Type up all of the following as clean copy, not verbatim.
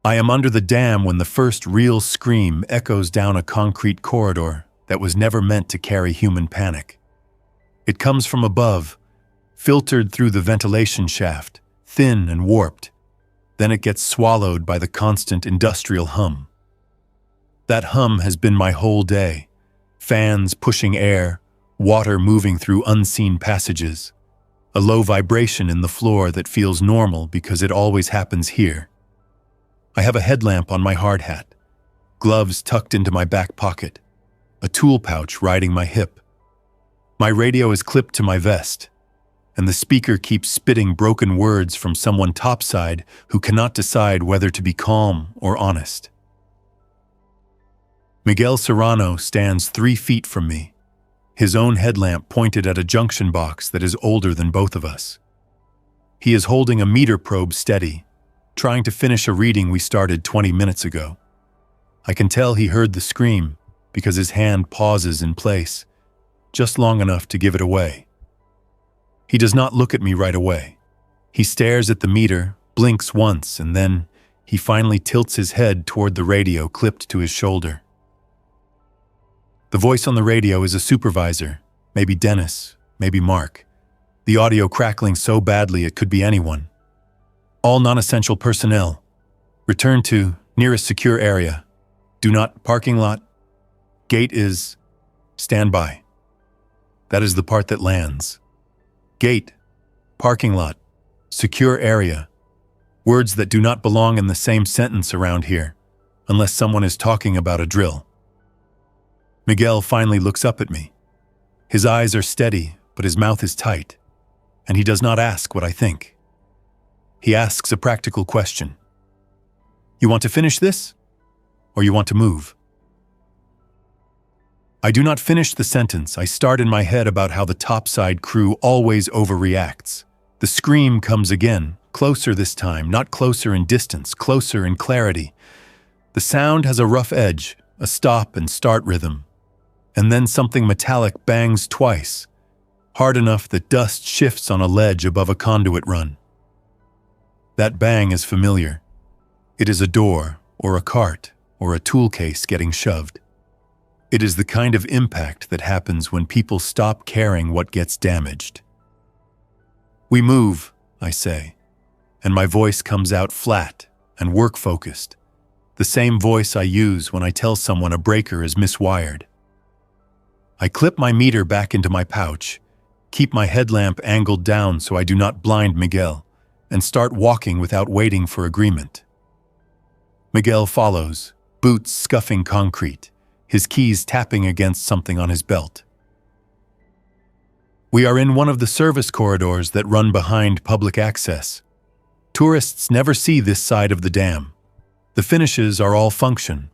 I am under the dam when the first real scream echoes down a concrete corridor that was never meant to carry human panic. It comes from above, filtered through the ventilation shaft, thin and warped. Then it gets swallowed by the constant industrial hum. That hum has been my whole day. Fans pushing air, water moving through unseen passages. A low vibration in the floor that feels normal because it always happens here. I have a headlamp on my hard hat, gloves tucked into my back pocket, a tool pouch riding my hip. My radio is clipped to my vest, and the speaker keeps spitting broken words from someone topside who cannot decide whether to be calm or honest. Miguel Serrano stands 3 feet from me, his own headlamp pointed at a junction box that is older than both of us. He is holding a meter probe steady, trying to finish a reading we started 20 minutes ago. I can tell he heard the scream because his hand pauses in place, just long enough to give it away. He does not look at me right away. He stares at the meter, blinks once, and then he finally tilts his head toward the radio clipped to his shoulder. The voice on the radio is a supervisor, maybe Dennis, maybe Mark. The audio crackling so badly it could be anyone. All non-essential personnel. Return to nearest secure area. Do not parking lot. Gate is standby. That is the part that lands. Gate, parking lot, secure area. Words that do not belong in the same sentence around here, unless someone is talking about a drill. Miguel finally looks up at me. His eyes are steady, but his mouth is tight, and he does not ask what I think. He asks a practical question. You want to finish this? Or you want to move? I do not finish the sentence. I start in my head about how the topside crew always overreacts. The scream comes again, closer this time, not closer in distance, closer in clarity. The sound has a rough edge, a stop and start rhythm. And then something metallic bangs twice, hard enough that dust shifts on a ledge above a conduit run. That bang is familiar. It is a door, or a cart, or a tool case getting shoved. It is the kind of impact that happens when people stop caring what gets damaged. We move, I say, and my voice comes out flat and work-focused, the same voice I use when I tell someone a breaker is miswired. I clip my meter back into my pouch, keep my headlamp angled down so I do not blind Miguel, and start walking without waiting for agreement. Miguel follows, boots scuffing concrete, his keys tapping against something on his belt. We are in one of the service corridors that run behind public access. Tourists never see this side of the dam. The finishes are all function,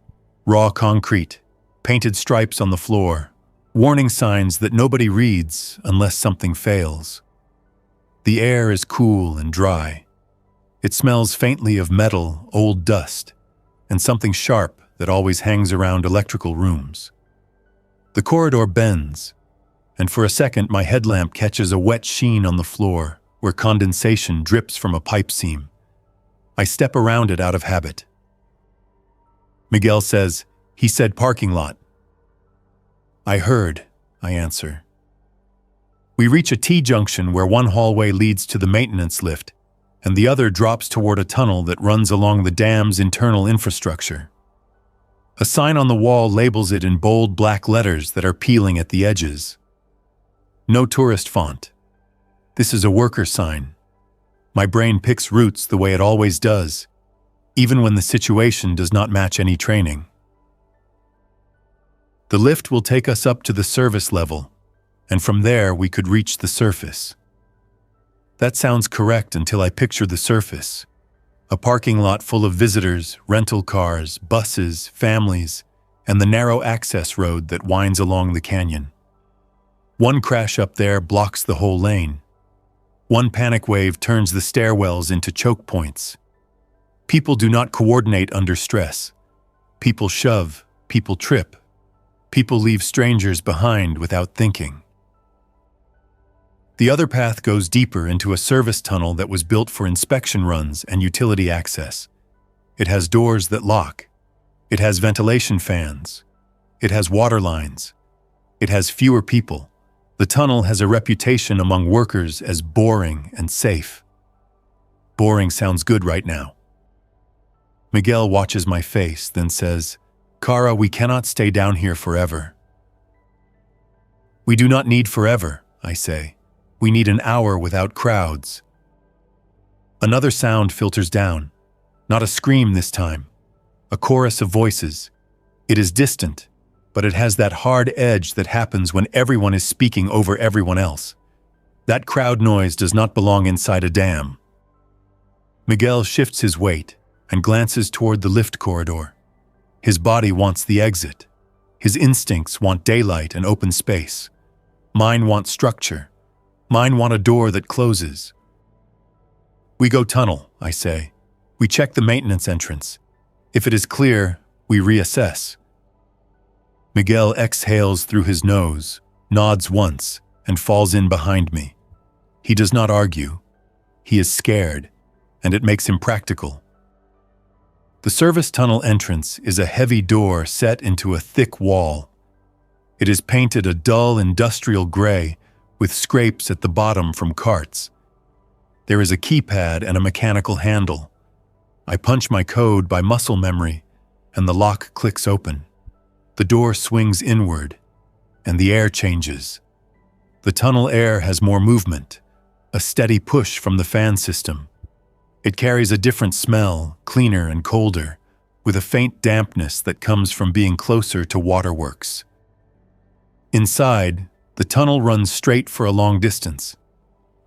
raw concrete, painted stripes on the floor, warning signs that nobody reads unless something fails. The air is cool and dry. It smells faintly of metal, old dust, and something sharp that always hangs around electrical rooms. The corridor bends, and for a second my headlamp catches a wet sheen on the floor where condensation drips from a pipe seam. I step around it out of habit. Miguel says, "He said parking lot." "I heard," I answer. We reach a T-junction where one hallway leads to the maintenance lift, and the other drops toward a tunnel that runs along the dam's internal infrastructure. A sign on the wall labels it in bold black letters that are peeling at the edges. No tourist font. This is a worker sign. My brain picks roots the way it always does, even when the situation does not match any training. The lift will take us up to the service level, and from there we could reach the surface. That sounds correct until I picture the surface. A parking lot full of visitors, rental cars, buses, families, and the narrow access road that winds along the canyon. One crash up there blocks the whole lane. One panic wave turns the stairwells into choke points. People do not coordinate under stress. People shove, people trip. People leave strangers behind without thinking. The other path goes deeper into a service tunnel that was built for inspection runs and utility access. It has doors that lock. It has ventilation fans. It has water lines. It has fewer people. The tunnel has a reputation among workers as boring and safe. Boring sounds good right now. Miguel watches my face, then says, "Kara, we cannot stay down here forever." "We do not need forever," I say. "We need an hour without crowds." Another sound filters down. Not a scream this time. A chorus of voices. It is distant, but it has that hard edge that happens when everyone is speaking over everyone else. That crowd noise does not belong inside a dam. Miguel shifts his weight and glances toward the lift corridor. His body wants the exit. His instincts want daylight and open space. Mine want structure. Mine want a door that closes. "We go tunnel," I say. "We check the maintenance entrance. If it is clear, we reassess." Miguel exhales through his nose, nods once, and falls in behind me. He does not argue. He is scared, and it makes him practical. The service tunnel entrance is a heavy door set into a thick wall. It is painted a dull industrial gray with scrapes at the bottom from carts. There is a keypad and a mechanical handle. I punch my code by muscle memory, and the lock clicks open. The door swings inward, and the air changes. The tunnel air has more movement, a steady push from the fan system. It carries a different smell, cleaner and colder, with a faint dampness that comes from being closer to waterworks. Inside, the tunnel runs straight for a long distance.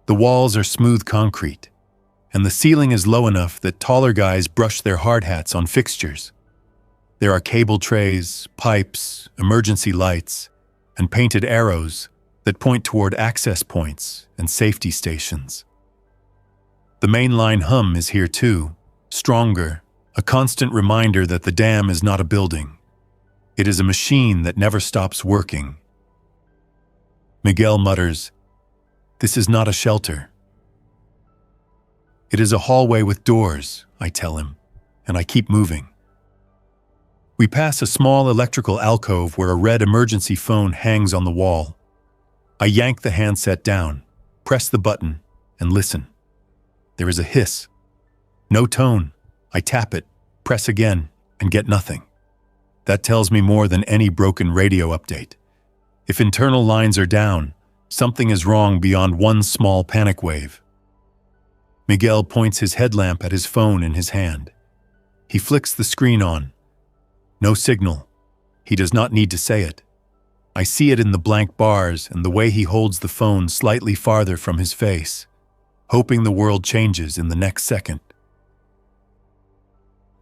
The walls are smooth concrete, and the ceiling is low enough that taller guys brush their hard hats on fixtures. There are cable trays, pipes, emergency lights, and painted arrows that point toward access points and safety stations. The mainline hum is here too, stronger, a constant reminder that the dam is not a building. It is a machine that never stops working. Miguel mutters, "This is not a shelter." "It is a hallway with doors," I tell him, and I keep moving. We pass a small electrical alcove where a red emergency phone hangs on the wall. I yank the handset down, press the button, and listen. There is a hiss. No tone. I tap it, press again, and get nothing. That tells me more than any broken radio update. If internal lines are down, something is wrong beyond one small panic wave. Miguel points his headlamp at his phone in his hand. He flicks the screen on. No signal. He does not need to say it. I see it in the blank bars and the way he holds the phone slightly farther from his face, hoping the world changes in the next second.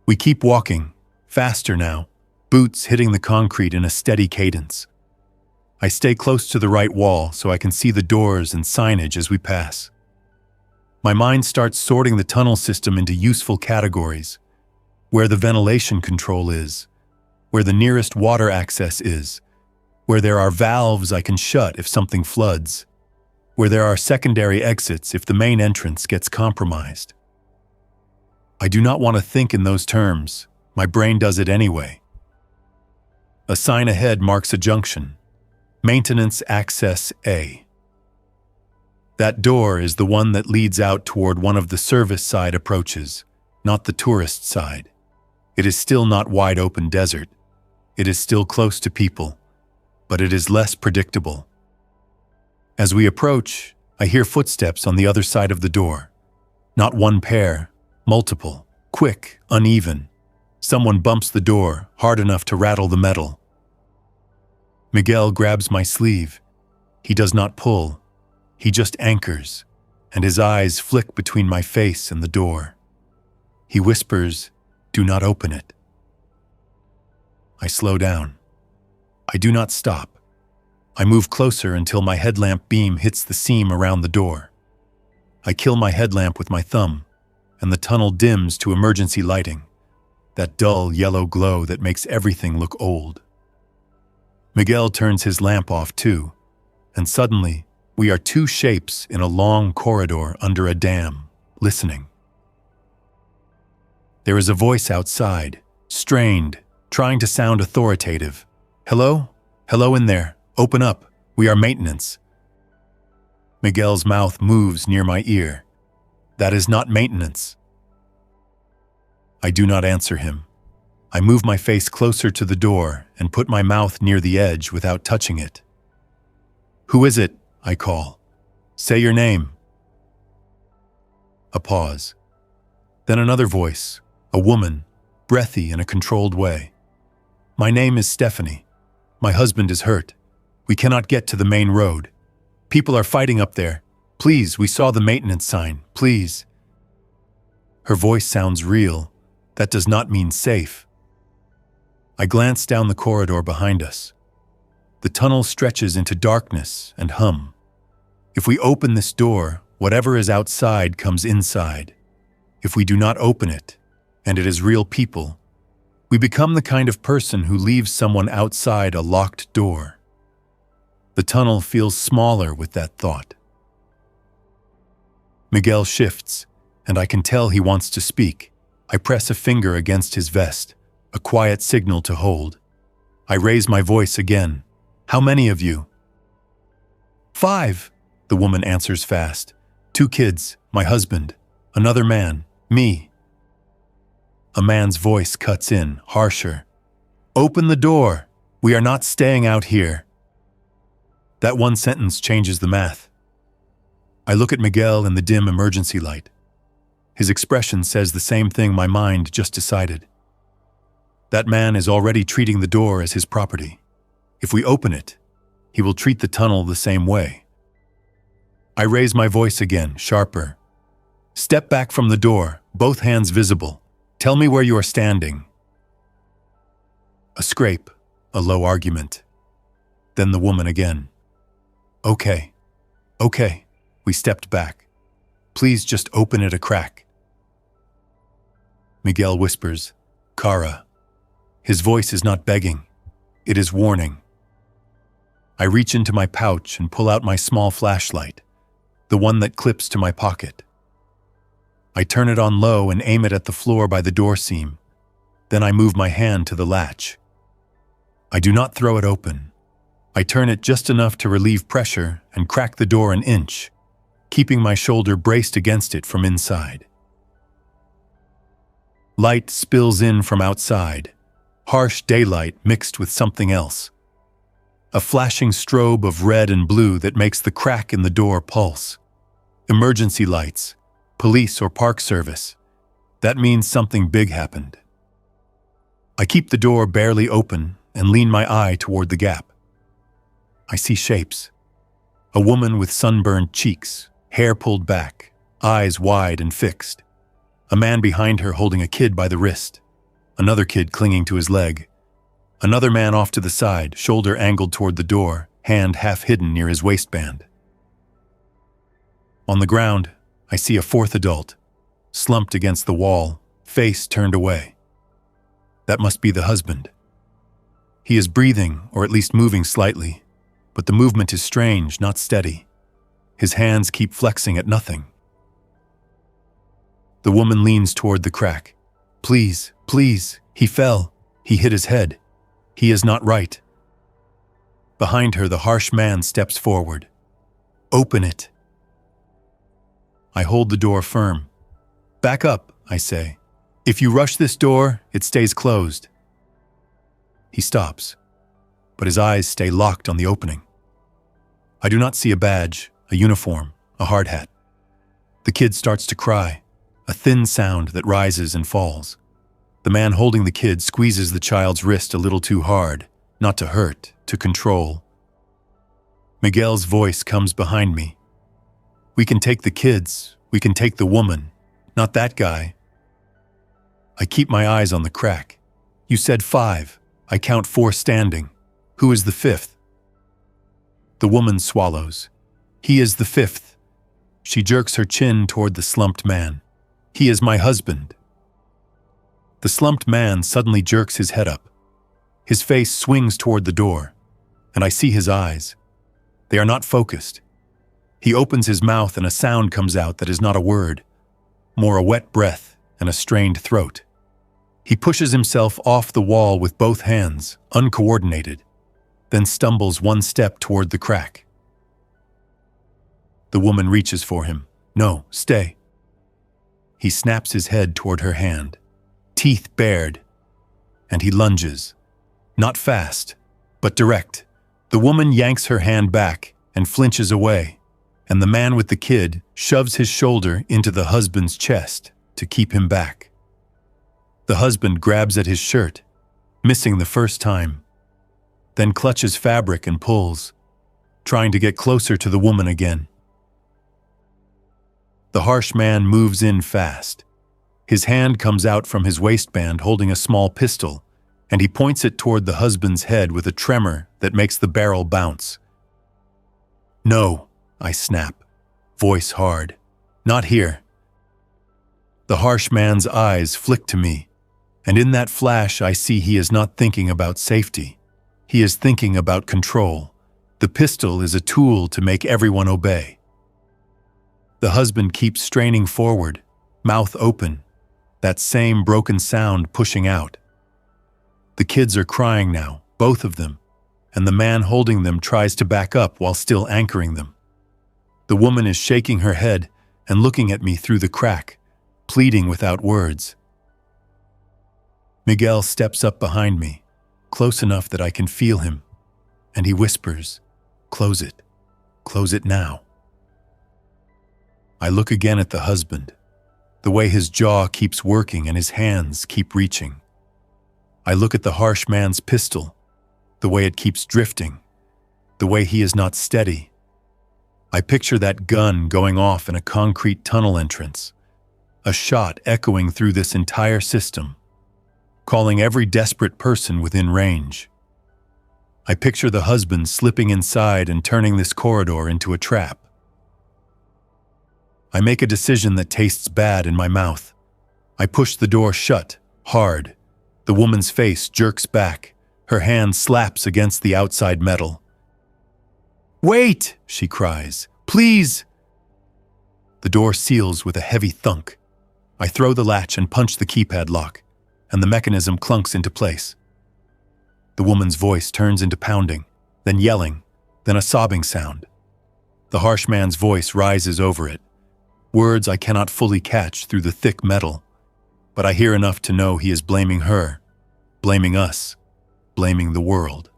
We keep walking, faster now, boots hitting the concrete in a steady cadence. I stay close to the right wall so I can see the doors and signage as we pass. My mind starts sorting the tunnel system into useful categories: where the ventilation control is, where the nearest water access is, where there are valves I can shut if something floods, where there are secondary exits if the main entrance gets compromised. I do not want to think in those terms. My brain does it anyway. A sign ahead marks a junction. Maintenance Access A. That door is the one that leads out toward one of the service side approaches, not the tourist side. It is still not wide open desert. It is still close to people, but it is less predictable. As we approach, I hear footsteps on the other side of the door. Not one pair, multiple, quick, uneven. Someone bumps the door hard enough to rattle the metal. Miguel grabs my sleeve. He does not pull. He just anchors, and his eyes flick between my face and the door. He whispers, "Do not open it." I slow down. I do not stop. I move closer until my headlamp beam hits the seam around the door. I kill my headlamp with my thumb, and the tunnel dims to emergency lighting, that dull yellow glow that makes everything look old. Miguel turns his lamp off too, and suddenly we are two shapes in a long corridor under a dam, listening. There is a voice outside, strained, trying to sound authoritative. "Hello? Hello in there. Open up. We are maintenance." Miguel's mouth moves near my ear. "That is not maintenance." I do not answer him. I move my face closer to the door and put my mouth near the edge without touching it. "Who is it?" I call. "Say your name." A pause. Then another voice, a woman, breathy in a controlled way. "My name is Stephanie. My husband is hurt. We cannot get to the main road. People are fighting up there. Please, we saw the maintenance sign. Please." Her voice sounds real. That does not mean safe. I glance down the corridor behind us. The tunnel stretches into darkness and hum. If we open this door, whatever is outside comes inside. If we do not open it, and it is real people, we become the kind of person who leaves someone outside a locked door. The tunnel feels smaller with that thought. Miguel shifts, and I can tell he wants to speak. I press a finger against his vest, a quiet signal to hold. I raise my voice again. "How many of you?" "5," the woman answers fast. "2 kids, my husband, another man, me." A man's voice cuts in, harsher. "Open the door. We are not staying out here." That one sentence changes the math. I look at Miguel in the dim emergency light. His expression says the same thing my mind just decided. That man is already treating the door as his property. If we open it, he will treat the tunnel the same way. I raise my voice again, sharper. "Step back from the door, both hands visible. Tell me where you are standing." A scrape, a low argument. Then the woman again. Okay. We stepped back. "Please just open it a crack." Miguel whispers, "Cara." His voice is not begging. It is warning. I reach into my pouch and pull out my small flashlight, the one that clips to my pocket. I turn it on low and aim it at the floor by the door seam. Then I move my hand to the latch. I do not throw it open. I turn it just enough to relieve pressure and crack the door an inch, keeping my shoulder braced against it from inside. Light spills in from outside, harsh daylight mixed with something else. A flashing strobe of red and blue that makes the crack in the door pulse. Emergency lights, police or park service. That means something big happened. I keep the door barely open and lean my eye toward the gap. I see shapes. A woman with sunburned cheeks, hair pulled back, eyes wide and fixed. A man behind her holding a kid by the wrist. Another kid clinging to his leg. Another man off to the side, shoulder angled toward the door, hand half hidden near his waistband. On the ground, I see a 4th adult, slumped against the wall, face turned away. That must be the husband. He is breathing, or at least moving slightly, but the movement is strange, not steady. His hands keep flexing at nothing. The woman leans toward the crack. Please, he fell. He hit his head. He is not right." Behind her, the harsh man steps forward. "Open it." I hold the door firm. "Back up," I say. "If you rush this door, it stays closed." He stops, but his eyes stay locked on the opening. I do not see a badge, a uniform, a hard hat. The kid starts to cry, a thin sound that rises and falls. The man holding the kid squeezes the child's wrist a little too hard, not to hurt, to control. Miguel's voice comes behind me. "We can take the kids, we can take the woman, not that guy." I keep my eyes on the crack. "You said 5. I count 4 standing. Who is the 5th?" The woman swallows. "He is the 5th. She jerks her chin toward the slumped man. "He is my husband." The slumped man suddenly jerks his head up. His face swings toward the door, and I see his eyes. They are not focused. He opens his mouth and a sound comes out that is not a word, more a wet breath and a strained throat. He pushes himself off the wall with both hands, uncoordinated, then stumbles one step toward the crack. The woman reaches for him. "No, stay." He snaps his head toward her hand, teeth bared, and he lunges. Not fast, but direct. The woman yanks her hand back and flinches away, and the man with the kid shoves his shoulder into the husband's chest to keep him back. The husband grabs at his shirt, missing the first time, then clutches fabric and pulls, trying to get closer to the woman again. The harsh man moves in fast. His hand comes out from his waistband holding a small pistol, and he points it toward the husband's head with a tremor that makes the barrel bounce. "No," I snap, voice hard. "Not here." The harsh man's eyes flick to me, and in that flash I see he is not thinking about safety. He is thinking about control. The pistol is a tool to make everyone obey. The husband keeps straining forward, mouth open, that same broken sound pushing out. The kids are crying now, both of them, and the man holding them tries to back up while still anchoring them. The woman is shaking her head and looking at me through the crack, pleading without words. Miguel steps up behind me, close enough that I can feel him, and he whispers, "Close it. Close it now." I look again at the husband, the way his jaw keeps working and his hands keep reaching. I look at the harsh man's pistol, the way it keeps drifting, the way he is not steady. I picture that gun going off in a concrete tunnel entrance, a shot echoing through this entire system, calling every desperate person within range. I picture the husband slipping inside and turning this corridor into a trap. I make a decision that tastes bad in my mouth. I push the door shut, hard. The woman's face jerks back. Her hand slaps against the outside metal. "Wait!" she cries. "Please!" The door seals with a heavy thunk. I throw the latch and punch the keypad lock, and the mechanism clunks into place. The woman's voice turns into pounding, then yelling, then a sobbing sound. The harsh man's voice rises over it. Words I cannot fully catch through the thick metal, but I hear enough to know he is blaming her, blaming us, blaming the world.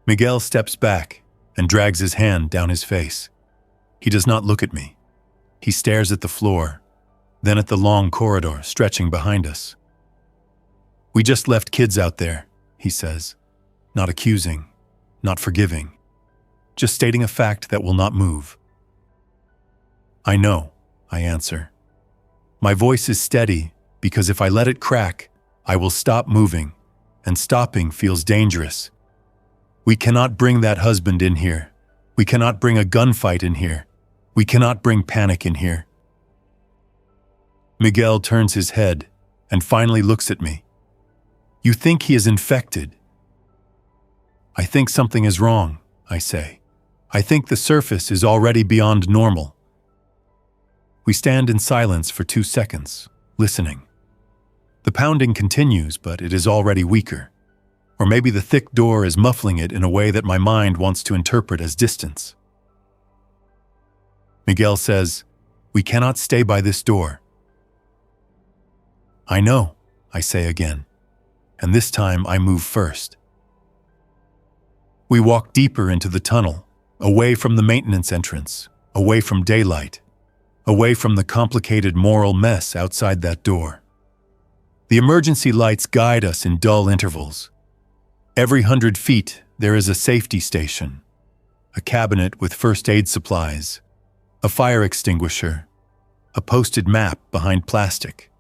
Miguel steps back and drags his hand down his face. He does not look at me. He stares at the floor, then at the long corridor stretching behind us. "We just left kids out there," he says, not accusing, not forgiving, just stating a fact that will not move. "I know," I answer. My voice is steady because if I let it crack, I will stop moving, and stopping feels dangerous. We cannot bring that husband in here. We cannot bring a gunfight in here. We cannot bring panic in here. Miguel turns his head and finally looks at me. "You think he is infected?" "I think something is wrong," I say. "I think the surface is already beyond normal." We stand in silence for 2 seconds, listening. The pounding continues, but it is already weaker. Or maybe the thick door is muffling it in a way that my mind wants to interpret as distance. Miguel says, "We cannot stay by this door." "I know," I say again, and this time I move first. We walk deeper into the tunnel, away from the maintenance entrance, away from daylight, away from the complicated moral mess outside that door. The emergency lights guide us in dull intervals. Every 100 feet, there is a safety station, a cabinet with first aid supplies, a fire extinguisher, a posted map behind plastic.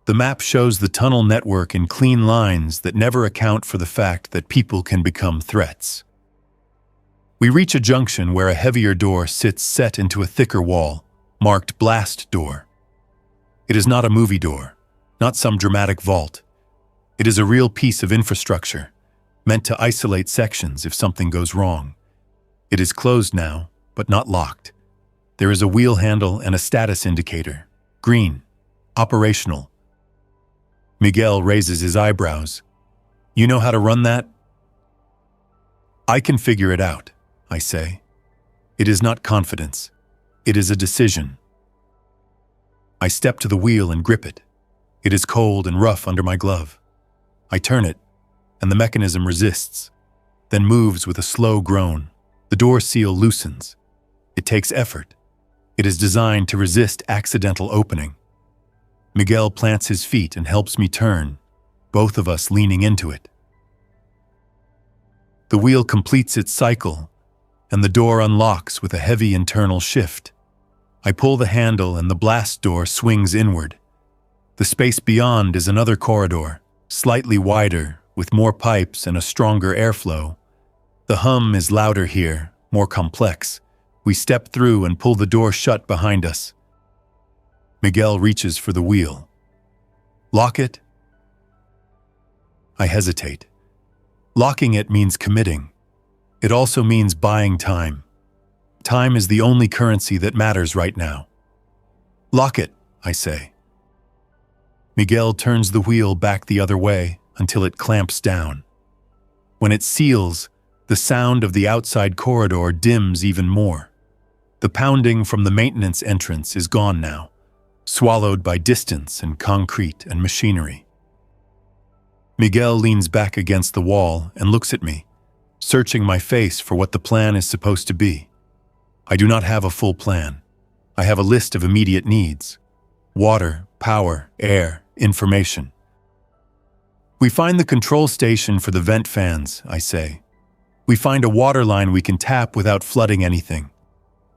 The map shows the tunnel network in clean lines that never account for the fact that people can become threats. We reach a junction where a heavier door sits set into a thicker wall, marked blast door. It is not a movie door, not some dramatic vault. It is a real piece of infrastructure, meant to isolate sections if something goes wrong. It is closed now, but not locked. There is a wheel handle and a status indicator, green, Operational. Miguel raises his eyebrows. You know how to run that? I can figure it out, I say. It is not confidence. It is a decision. I step to the wheel and grip it. It is cold and rough under my glove. I turn it, and the mechanism resists, then moves with a slow groan. The door seal loosens. It takes effort. It is designed to resist accidental opening. Miguel plants his feet and helps me turn, both of us leaning into it. The wheel completes its cycle, and the door unlocks with a heavy internal shift. I pull the handle and the blast door swings inward. The space beyond is another corridor, slightly wider, with more pipes and a stronger airflow. The hum is louder here, more complex. We step through and pull the door shut behind us. Miguel reaches for the wheel. Lock it? I hesitate. Locking it means committing. It also means buying time. Time is the only currency that matters right now. Lock it, I say. Miguel turns the wheel back the other way until it clamps down. When it seals, the sound of the outside corridor dims even more. The pounding from the maintenance entrance is gone now, swallowed by distance and concrete and machinery. Miguel leans back against the wall and looks at me, searching my face for what the plan is supposed to be. I do not have a full plan. I have a list of immediate needs: water, power, air, information. We find the control station for the vent fans, I say. We find a water line we can tap without flooding anything.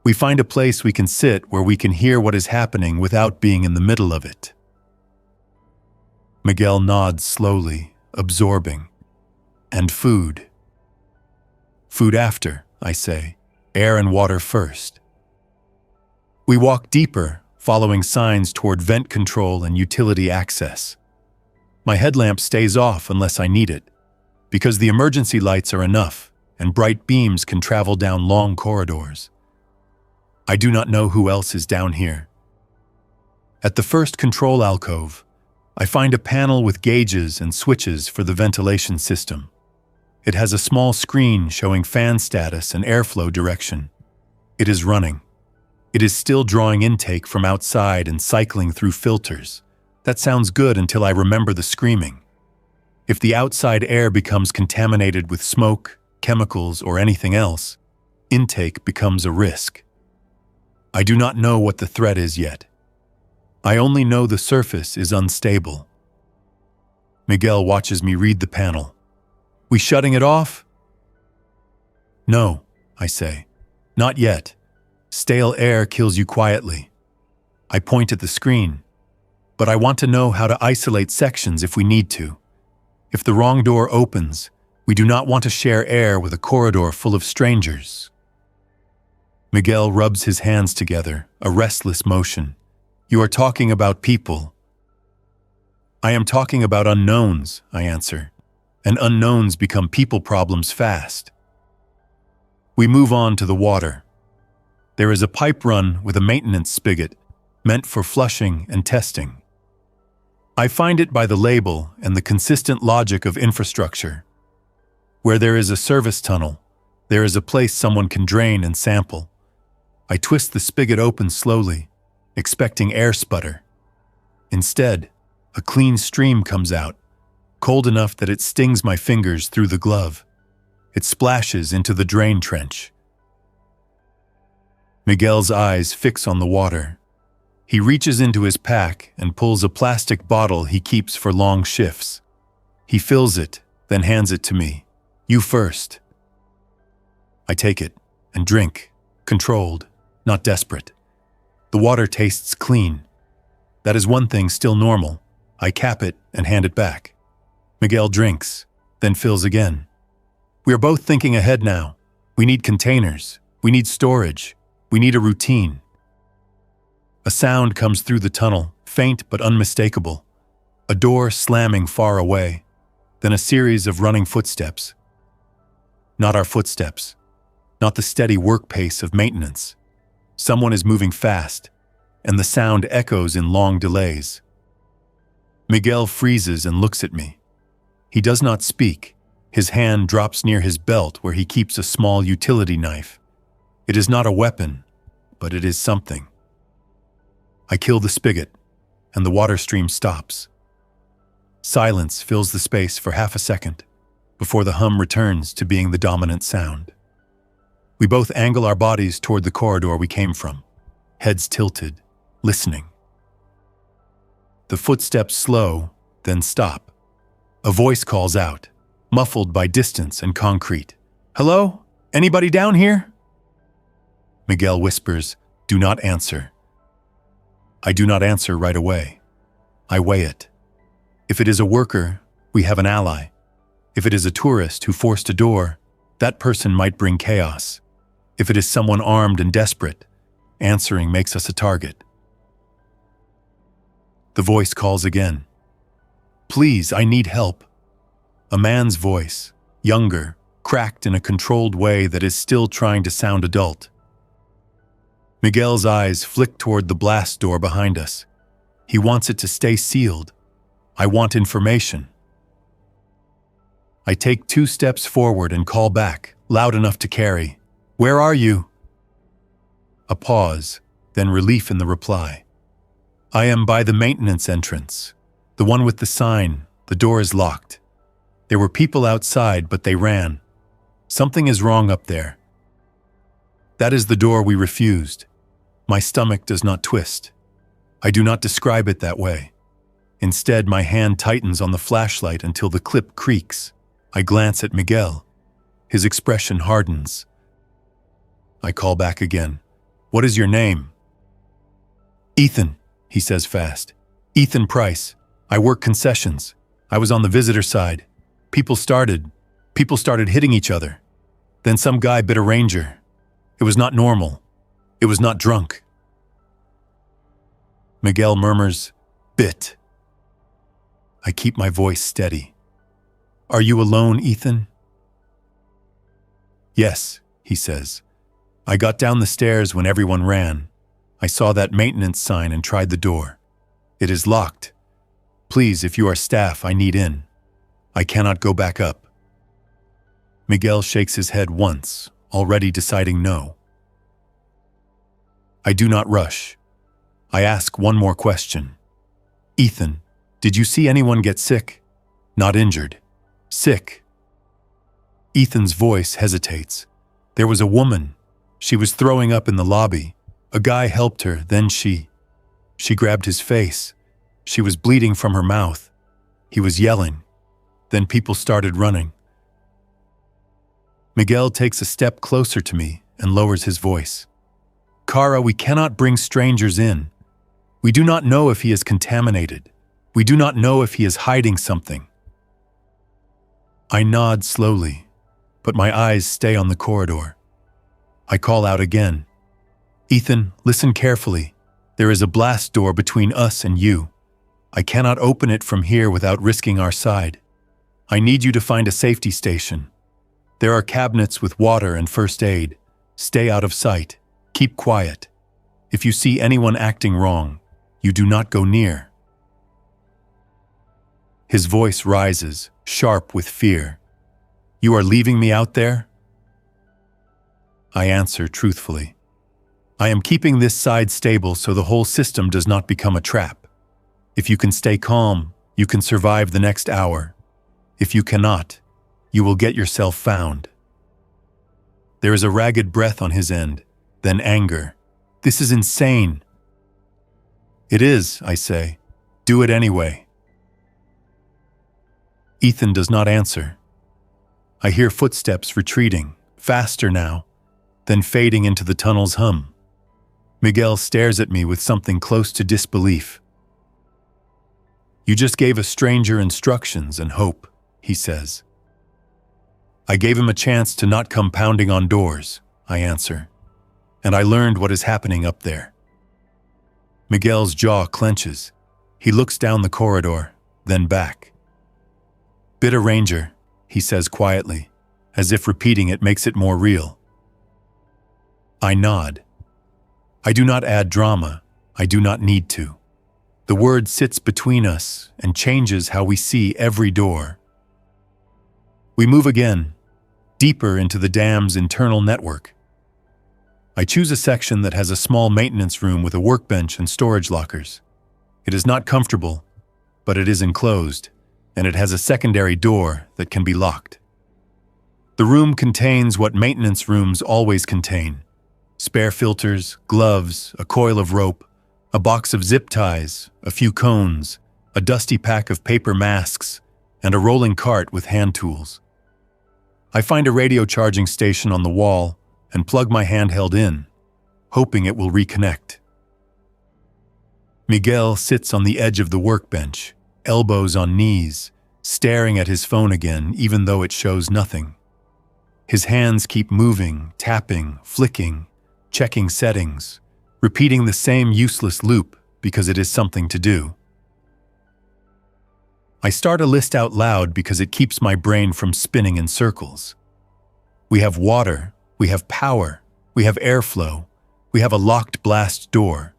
We find a place we can sit where we can hear what is happening without being in the middle of it. Miguel nods slowly, absorbing. And food. Food after, I say. Air and water first. We walk deeper, following signs toward vent control and utility access. My headlamp stays off unless I need it, because the emergency lights are enough, and bright beams can travel down long corridors. I do not know who else is down here. At the first control alcove, I find a panel with gauges and switches for the ventilation system. It has a small screen showing fan status and airflow direction. It is running. It is still drawing intake from outside and cycling through filters. That sounds good until I remember the screaming. If the outside air becomes contaminated with smoke, chemicals, or anything else, intake becomes a risk. I do not know what the threat is yet. I only know the surface is unstable. Miguel watches me read the panel. We shutting it off? No, I say. Not yet. Stale air kills you quietly. I point at the screen. But I want to know how to isolate sections if we need to. If the wrong door opens, we do not want to share air with a corridor full of strangers. Miguel rubs his hands together, a restless motion. You are talking about people. I am talking about unknowns, I answer. And unknowns become people problems fast. We move on to the water. There is a pipe run with a maintenance spigot, meant for flushing and testing. I find it by the label and the consistent logic of infrastructure. Where there is a service tunnel, there is a place someone can drain and sample. I twist the spigot open slowly, expecting air sputter. Instead, a clean stream comes out, cold enough that it stings my fingers through the glove. It splashes into the drain trench. Miguel's eyes fix on the water. He reaches into his pack and pulls a plastic bottle he keeps for long shifts. He fills it, then hands it to me. You first. I take it and drink, controlled, not desperate. The water tastes clean. That is one thing still normal. I cap it and hand it back. Miguel drinks, then fills again. We are both thinking ahead now. We need containers. We need storage. We need a routine. A sound comes through the tunnel, faint but unmistakable. A door slamming far away, then a series of running footsteps. Not our footsteps. Not the steady work pace of maintenance. Someone is moving fast, and the sound echoes in long delays. Miguel freezes and looks at me. He does not speak. His hand drops near his belt where he keeps a small utility knife. It is not a weapon, but it is something. I kill the spigot, and the water stream stops. Silence fills the space for half a second before the hum returns to being the dominant sound. We both angle our bodies toward the corridor we came from, heads tilted, listening. The footsteps slow, then stop. A voice calls out, muffled by distance and concrete. "Hello? Anybody down here?" Miguel whispers, "Do not answer." I do not answer right away. I weigh it. If it is a worker, we have an ally. If it is a tourist who forced a door, that person might bring chaos. If it is someone armed and desperate, answering makes us a target. The voice calls again. "Please, I need help." A man's voice, younger, cracked in a controlled way that is still trying to sound adult. Miguel's eyes flick toward the blast door behind us. He wants it to stay sealed. I want information. I take 2 steps forward and call back, loud enough to carry. "Where are you?" A pause, then relief in the reply. "I am by the maintenance entrance, the one with the sign. The door is locked. There were people outside, but they ran. Something is wrong up there." That is the door we refused. My stomach does not twist. I do not describe it that way. Instead, my hand tightens on the flashlight until the clip creaks. I glance at Miguel. His expression hardens. I call back again. "What is your name?" "Ethan," he says fast. "Ethan Price. I work concessions. I was on the visitor side. People started hitting each other. Then some guy bit a ranger. It was not normal. It was not drunk." Miguel murmurs, "Bit." I keep my voice steady. "Are you alone, Ethan?" "Yes," he says. "I got down the stairs when everyone ran. I saw that maintenance sign and tried the door. It is locked. Please, if you are staff, I need in. I cannot go back up." Miguel shakes his head once, already deciding no. I do not rush. I ask one more question. "Ethan, did you see anyone get sick? Not injured. Sick." Ethan's voice hesitates. "There was a woman. She was throwing up in the lobby. A guy helped her, then she grabbed his face. She was bleeding from her mouth. He was yelling. Then people started running." Miguel takes a step closer to me and lowers his voice. "Kara, we cannot bring strangers in. We do not know if he is contaminated. We do not know if he is hiding something." I nod slowly, but my eyes stay on the corridor. I call out again. "Ethan, listen carefully. There is a blast door between us and you. I cannot open it from here without risking our side. I need you to find a safety station. There are cabinets with water and first aid. Stay out of sight. Keep quiet. If you see anyone acting wrong, you do not go near." His voice rises, sharp with fear. "You are leaving me out there?" I answer truthfully. "I am keeping this side stable so the whole system does not become a trap. If you can stay calm, you can survive the next hour. If you cannot, you will get yourself found." There is a ragged breath on his end, then anger. "This is insane." "It is," I say. "Do it anyway." Ethan does not answer. I hear footsteps retreating, faster now, then fading into the tunnel's hum. Miguel stares at me with something close to disbelief. "You just gave a stranger instructions and hope," he says. "I gave him a chance to not come pounding on doors," I answer. "And I learned what is happening up there." Miguel's jaw clenches. He looks down the corridor, then back. "Bit a ranger," he says quietly, as if repeating it makes it more real. I nod. I do not add drama. I do not need to. The word sits between us and changes how we see every door. We move again, deeper into the dam's internal network. I choose a section that has a small maintenance room with a workbench and storage lockers. It is not comfortable, but it is enclosed, and it has a secondary door that can be locked. The room contains what maintenance rooms always contain: spare filters, gloves, a coil of rope, a box of zip ties, a few cones, a dusty pack of paper masks, and a rolling cart with hand tools. I find a radio charging station on the wall and plug my handheld in, hoping it will reconnect. Miguel sits on the edge of the workbench, elbows on knees, staring at his phone again even though it shows nothing. His hands keep moving, tapping, flicking, checking settings, repeating the same useless loop because it is something to do. I start a list out loud because it keeps my brain from spinning in circles. We have water, we have power, we have airflow, we have a locked blast door.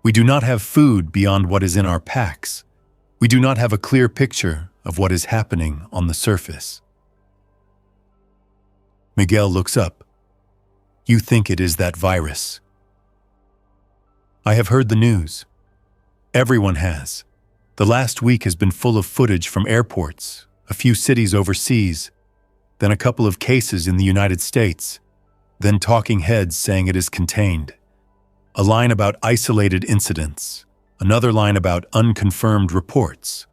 We do not have food beyond what is in our packs. We do not have a clear picture of what is happening on the surface. Miguel looks up. You think it is that virus. I have heard the news. Everyone has. The last week has been full of footage from airports, a few cities overseas, then a couple of cases in the United States, then talking heads saying it is contained. A line about isolated incidents, another line about unconfirmed reports.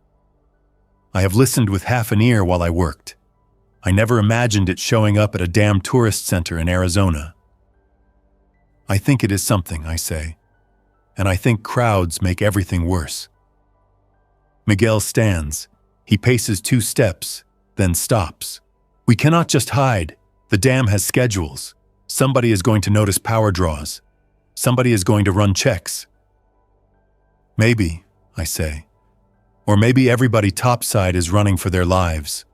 I have listened with half an ear while I worked. I never imagined it showing up at a damn tourist center in Arizona. I think it is something, I say, and I think crowds make everything worse. Miguel stands. He paces 2 steps, then stops. We cannot just hide. The dam has schedules. Somebody is going to notice power draws. Somebody is going to run checks. Maybe, I say. Or maybe everybody topside is running for their lives.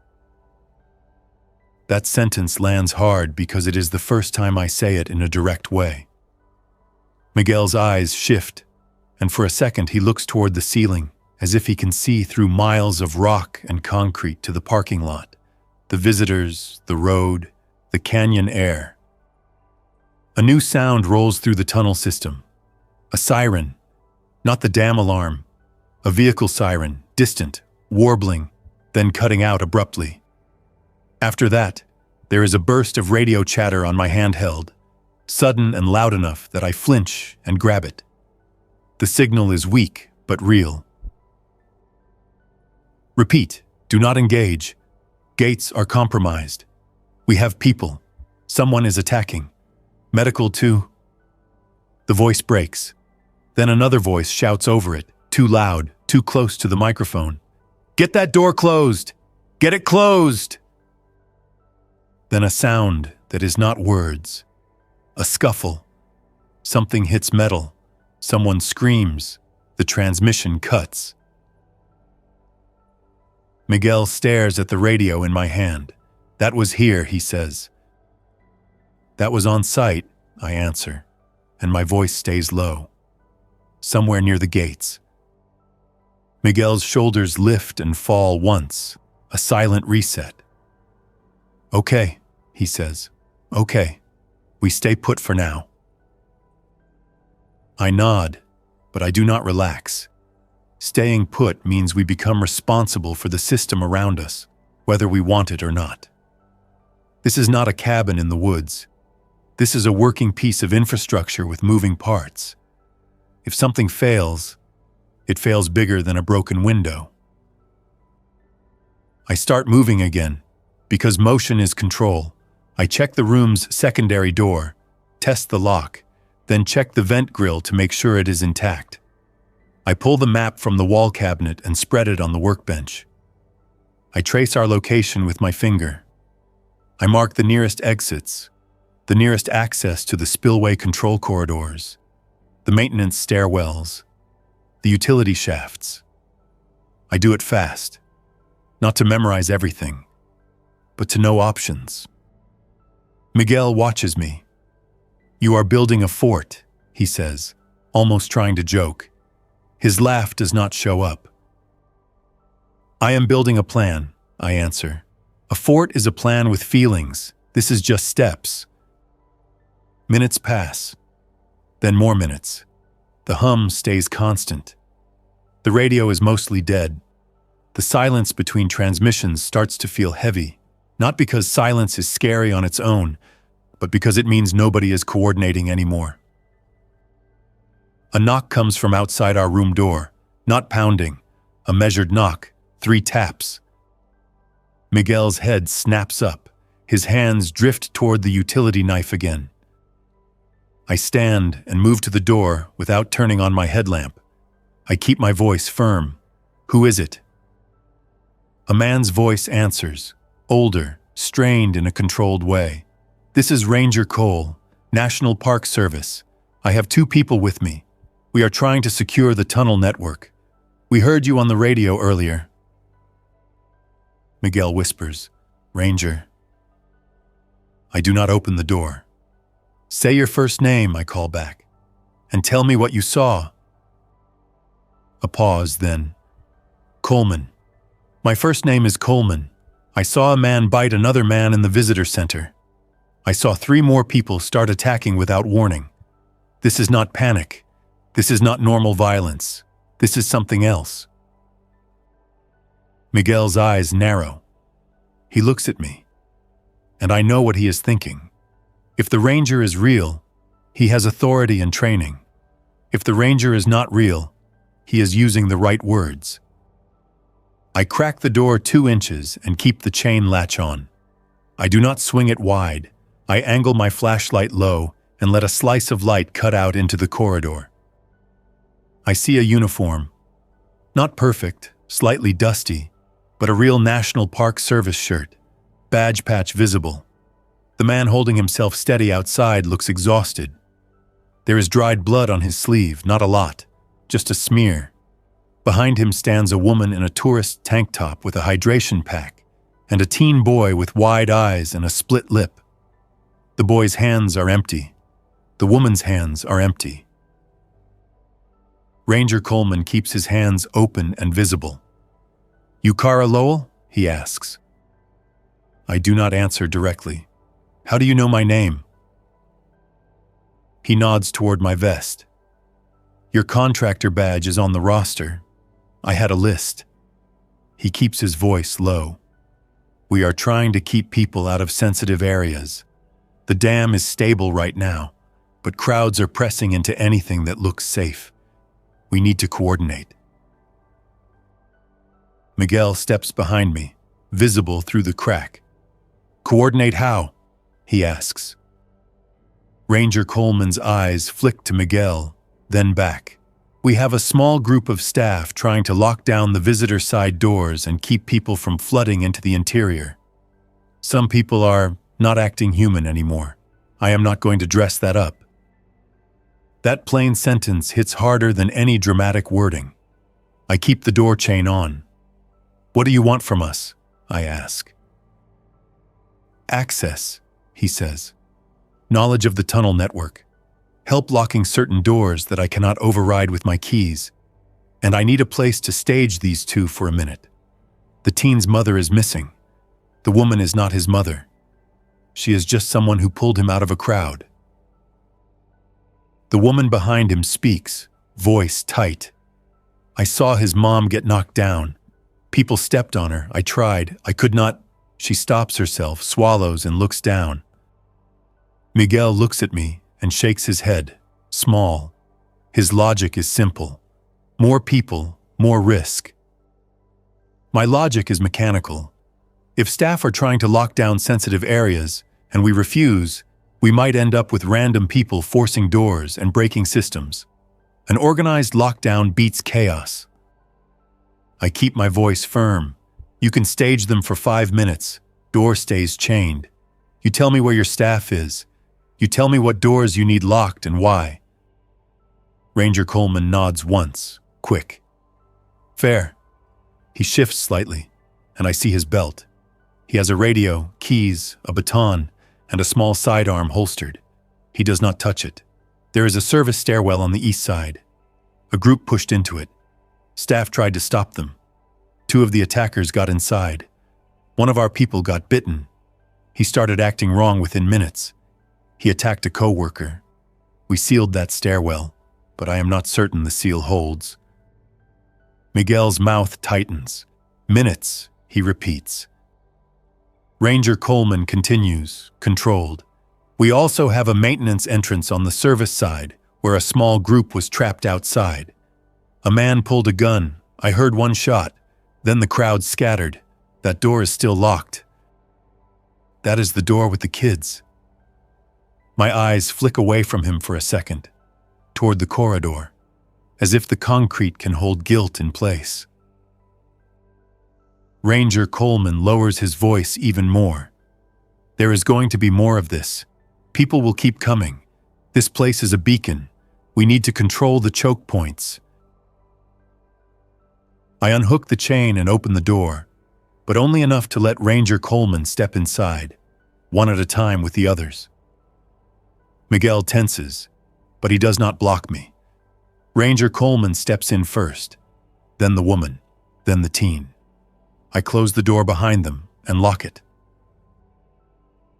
That sentence lands hard because it is the first time I say it in a direct way. Miguel's eyes shift, and for a second he looks toward the ceiling, as if he can see through miles of rock and concrete to the parking lot, the visitors, the road, the canyon air. A new sound rolls through the tunnel system. A siren, not the dam alarm, a vehicle siren, distant, warbling, then cutting out abruptly. After that, there is a burst of radio chatter on my handheld, sudden and loud enough that I flinch and grab it. The signal is weak but real. Repeat, do not engage. Gates are compromised. We have people. Someone is attacking. Medical too. The voice breaks. Then another voice shouts over it, too loud, too close to the microphone. Get that door closed! Get it closed! Then a sound that is not words. A scuffle. Something hits metal. Someone screams. The transmission cuts. Miguel stares at the radio in my hand. That was here, he says. That was on site, I answer, and my voice stays low. Somewhere near the gates. Miguel's shoulders lift and fall once, a silent reset. Okay, he says. Okay, we stay put for now. I nod, but I do not relax. Staying put means we become responsible for the system around us, whether we want it or not. This is not a cabin in the woods. This is a working piece of infrastructure with moving parts. If something fails, it fails bigger than a broken window. I start moving again. Because motion is control, I check the room's secondary door, test the lock, then check the vent grill to make sure it is intact. I pull the map from the wall cabinet and spread it on the workbench. I trace our location with my finger. I mark the nearest exits, the nearest access to the spillway control corridors, the maintenance stairwells, the utility shafts. I do it fast, not to memorize everything, but to know options. Miguel watches me. You are building a fort, he says, almost trying to joke. His laugh does not show up. I am building a plan, I answer. A fort is a plan with feelings. This is just steps. Minutes pass. Then more minutes. The hum stays constant. The radio is mostly dead. The silence between transmissions starts to feel heavy, not because silence is scary on its own, but because it means nobody is coordinating anymore. A knock comes from outside our room door, not pounding, a measured knock, 3 taps. Miguel's head snaps up. His hands drift toward the utility knife again. I stand and move to the door without turning on my headlamp. I keep my voice firm. Who is it? A man's voice answers, older, strained in a controlled way. This is Ranger Cole, National Park Service. I have 2 people with me. We are trying to secure the tunnel network. We heard you on the radio earlier. Miguel whispers, Ranger. I do not open the door. Say your first name, I call back, and tell me what you saw. A pause, then. Coleman. My first name is Coleman. I saw a man bite another man in the visitor center. I saw 3 more people start attacking without warning. This is not panic. This is not normal violence. This is something else. Miguel's eyes narrow. He looks at me, and I know what he is thinking. If the Ranger is real, he has authority and training. If the Ranger is not real, he is using the right words. I crack the door 2 inches and keep the chain latch on. I do not swing it wide. I angle my flashlight low and let a slice of light cut out into the corridor. I see a uniform. Not perfect, slightly dusty, but a real National Park Service shirt, badge patch visible. The man holding himself steady outside looks exhausted. There is dried blood on his sleeve, not a lot, just a smear. Behind him stands a woman in a tourist tank top with a hydration pack, and a teen boy with wide eyes and a split lip. The boy's hands are empty. The woman's hands are empty. Ranger Coleman keeps his hands open and visible. You Cara Lowell? He asks. I do not answer directly. How do you know my name? He nods toward my vest. Your contractor badge is on the roster. I had a list. He keeps his voice low. We are trying to keep people out of sensitive areas. The dam is stable right now, but crowds are pressing into anything that looks safe. We need to coordinate. Miguel steps behind me, visible through the crack. Coordinate how? He asks. Ranger Coleman's eyes flick to Miguel, then back. We have a small group of staff trying to lock down the visitor side doors and keep people from flooding into the interior. Some people are not acting human anymore. I am not going to dress that up. That plain sentence hits harder than any dramatic wording. I keep the door chain on. What do you want from us? I ask. Access, he says. Knowledge of the tunnel network. Help locking certain doors that I cannot override with my keys. And I need a place to stage these 2 for a minute. The teen's mother is missing. The woman is not his mother. She is just someone who pulled him out of a crowd. The woman behind him speaks, voice tight. I saw his mom get knocked down. People stepped on her. I tried. I could not. She stops herself, swallows, and looks down. Miguel looks at me and shakes his head, small. His logic is simple. More people, more risk. My logic is mechanical. If staff are trying to lock down sensitive areas, and we refuse, we might end up with random people forcing doors and breaking systems. An organized lockdown beats chaos. I keep my voice firm. You can stage them for 5 minutes. Door stays chained. You tell me where your staff is. You tell me what doors you need locked and why. Ranger Coleman nods once, quick. Fair. He shifts slightly, and I see his belt. He has a radio, keys, a baton, and a small sidearm holstered. He does not touch it. There is a service stairwell on the east side. A group pushed into it. Staff tried to stop them. Two of the attackers got inside. One of our people got bitten. He started acting wrong within minutes. He attacked a co-worker. We sealed that stairwell, but I am not certain the seal holds. Miguel's mouth tightens. Minutes, he repeats. Ranger Coleman continues, controlled. We also have a maintenance entrance on the service side, where a small group was trapped outside. A man pulled a gun. I heard one shot. Then the crowd scattered. That door is still locked. That is the door with the kids. My eyes flick away from him for a second, toward the corridor, as if the concrete can hold guilt in place. Ranger Coleman lowers his voice even more. There is going to be more of this. People will keep coming. This place is a beacon. We need to control the choke points. I unhook the chain and open the door, but only enough to let Ranger Coleman step inside, one at a time with the others. Miguel tenses, but he does not block me. Ranger Coleman steps in first, then the woman, then the teen. I close the door behind them and lock it.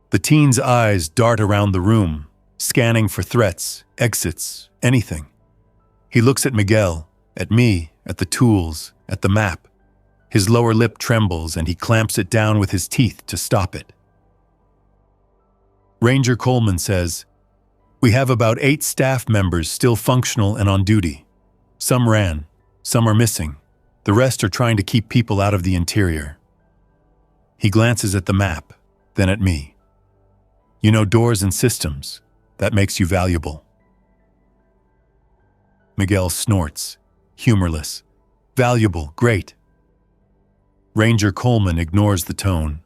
The teen's eyes dart around the room, scanning for threats, exits, anything. He looks at Miguel, at me, at the tools, at the map. His lower lip trembles and he clamps it down with his teeth to stop it. Ranger Coleman says, "We have about 8 staff members still functional and on duty. Some ran, some are missing. The rest are trying to keep people out of the interior." He glances at the map, then at me. "You know doors and systems. That makes you valuable." Miguel snorts, humorless. "Valuable, great." Ranger Coleman ignores the tone.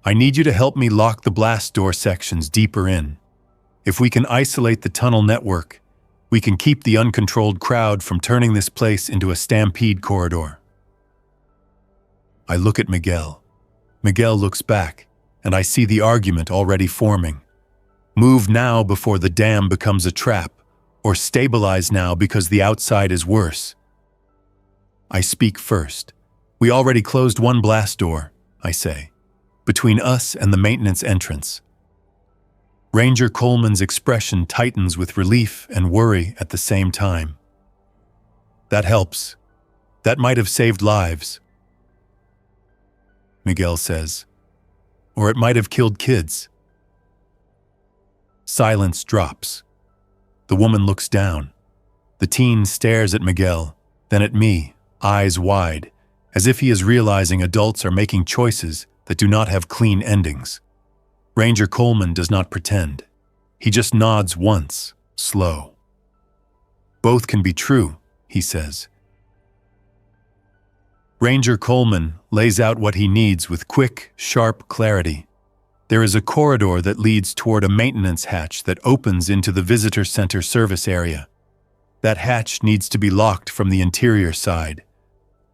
"I need you to help me lock the blast door sections deeper in. If we can isolate the tunnel network, we can keep the uncontrolled crowd from turning this place into a stampede corridor." I look at Miguel. Miguel looks back, and I see the argument already forming. Move now before the dam becomes a trap, or stabilize now because the outside is worse. I speak first. "We already closed one blast door," I say, "between us and the maintenance entrance." Ranger Coleman's expression tightens with relief and worry at the same time. "That helps. That might have saved lives," Miguel says. "Or it might have killed kids." Silence drops. The woman looks down. The teen stares at Miguel, then at me, eyes wide, as if he is realizing adults are making choices that do not have clean endings. Ranger Coleman does not pretend. He just nods once, slow. "Both can be true," he says. Ranger Coleman lays out what he needs with quick, sharp clarity. There is a corridor that leads toward a maintenance hatch that opens into the visitor center service area. That hatch needs to be locked from the interior side.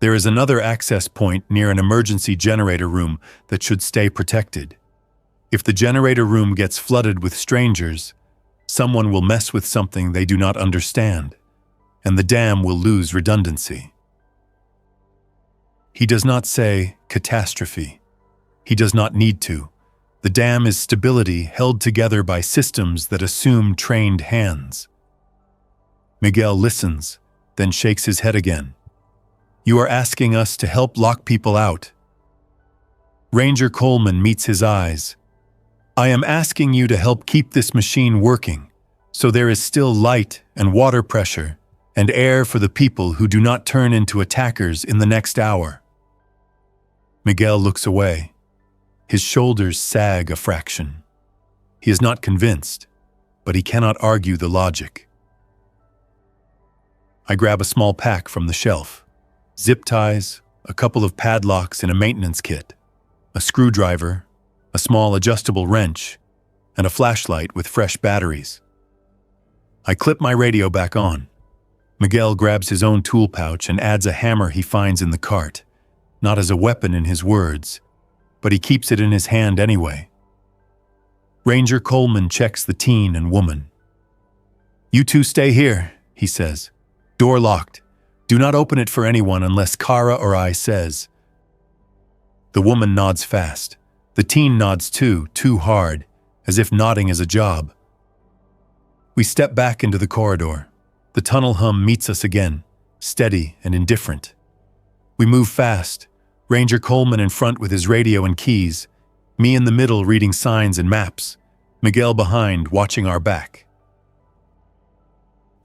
There is another access point near an emergency generator room that should stay protected. If the generator room gets flooded with strangers, someone will mess with something they do not understand, and the dam will lose redundancy. He does not say catastrophe. He does not need to. The dam is stability held together by systems that assume trained hands. Miguel listens, then shakes his head again. "You are asking us to help lock people out." Ranger Coleman meets his eyes. "I am asking you to help keep this machine working, so there is still light and water pressure and air for the people who do not turn into attackers in the next hour." Miguel looks away. His shoulders sag a fraction. He is not convinced, but he cannot argue the logic. I grab a small pack from the shelf. Zip ties, a couple of padlocks in a maintenance kit, a screwdriver, a small adjustable wrench, and a flashlight with fresh batteries. I clip my radio back on. Miguel grabs his own tool pouch and adds a hammer he finds in the cart, not as a weapon in his words, but he keeps it in his hand anyway. Ranger Coleman checks the teen and woman. "You two stay here," he says. Door locked. Do not open it for anyone unless Kara or I says. The woman nods fast. The teen nods too hard, as if nodding is a job. We step back into the corridor. The tunnel hum meets us again, steady and indifferent. We move fast, Ranger Coleman in front with his radio and keys, me in the middle reading signs and maps, Miguel behind watching our back.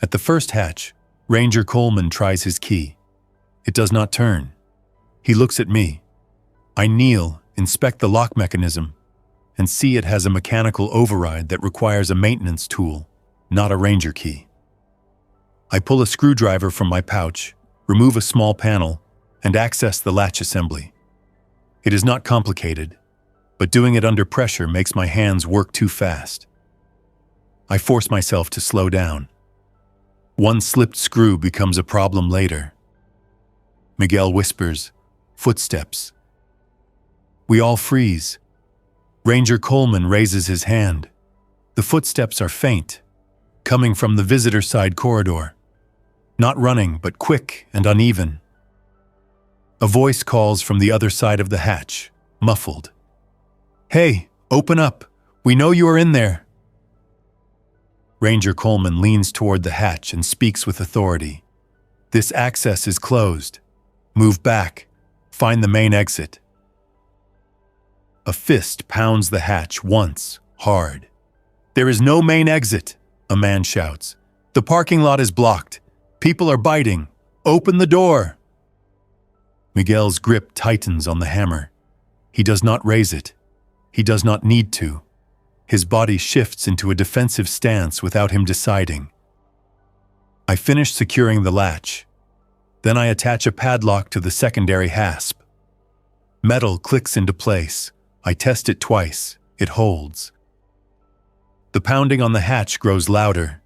At the first hatch, Ranger Coleman tries his key. It does not turn. He looks at me. I kneel, inspect the lock mechanism, and see it has a mechanical override that requires a maintenance tool, not a Ranger key. I pull a screwdriver from my pouch, remove a small panel, and access the latch assembly. It is not complicated, but doing it under pressure makes my hands work too fast. I force myself to slow down. One slipped screw becomes a problem later. Miguel whispers, "Footsteps." We all freeze. Ranger Coleman raises his hand. The footsteps are faint, coming from the visitor side corridor. Not running, but quick and uneven. A voice calls from the other side of the hatch, muffled. "Hey, open up. We know you are in there." Ranger Coleman leans toward the hatch and speaks with authority. "This access is closed. Move back. Find the main exit." A fist pounds the hatch once, hard. "There is no main exit," a man shouts. "The parking lot is blocked. People are biting. Open the door." Miguel's grip tightens on the hammer. He does not raise it. He does not need to. His body shifts into a defensive stance without him deciding. I finish securing the latch. Then I attach a padlock to the secondary hasp. Metal clicks into place. I test it twice. It holds. The pounding on the hatch grows louder.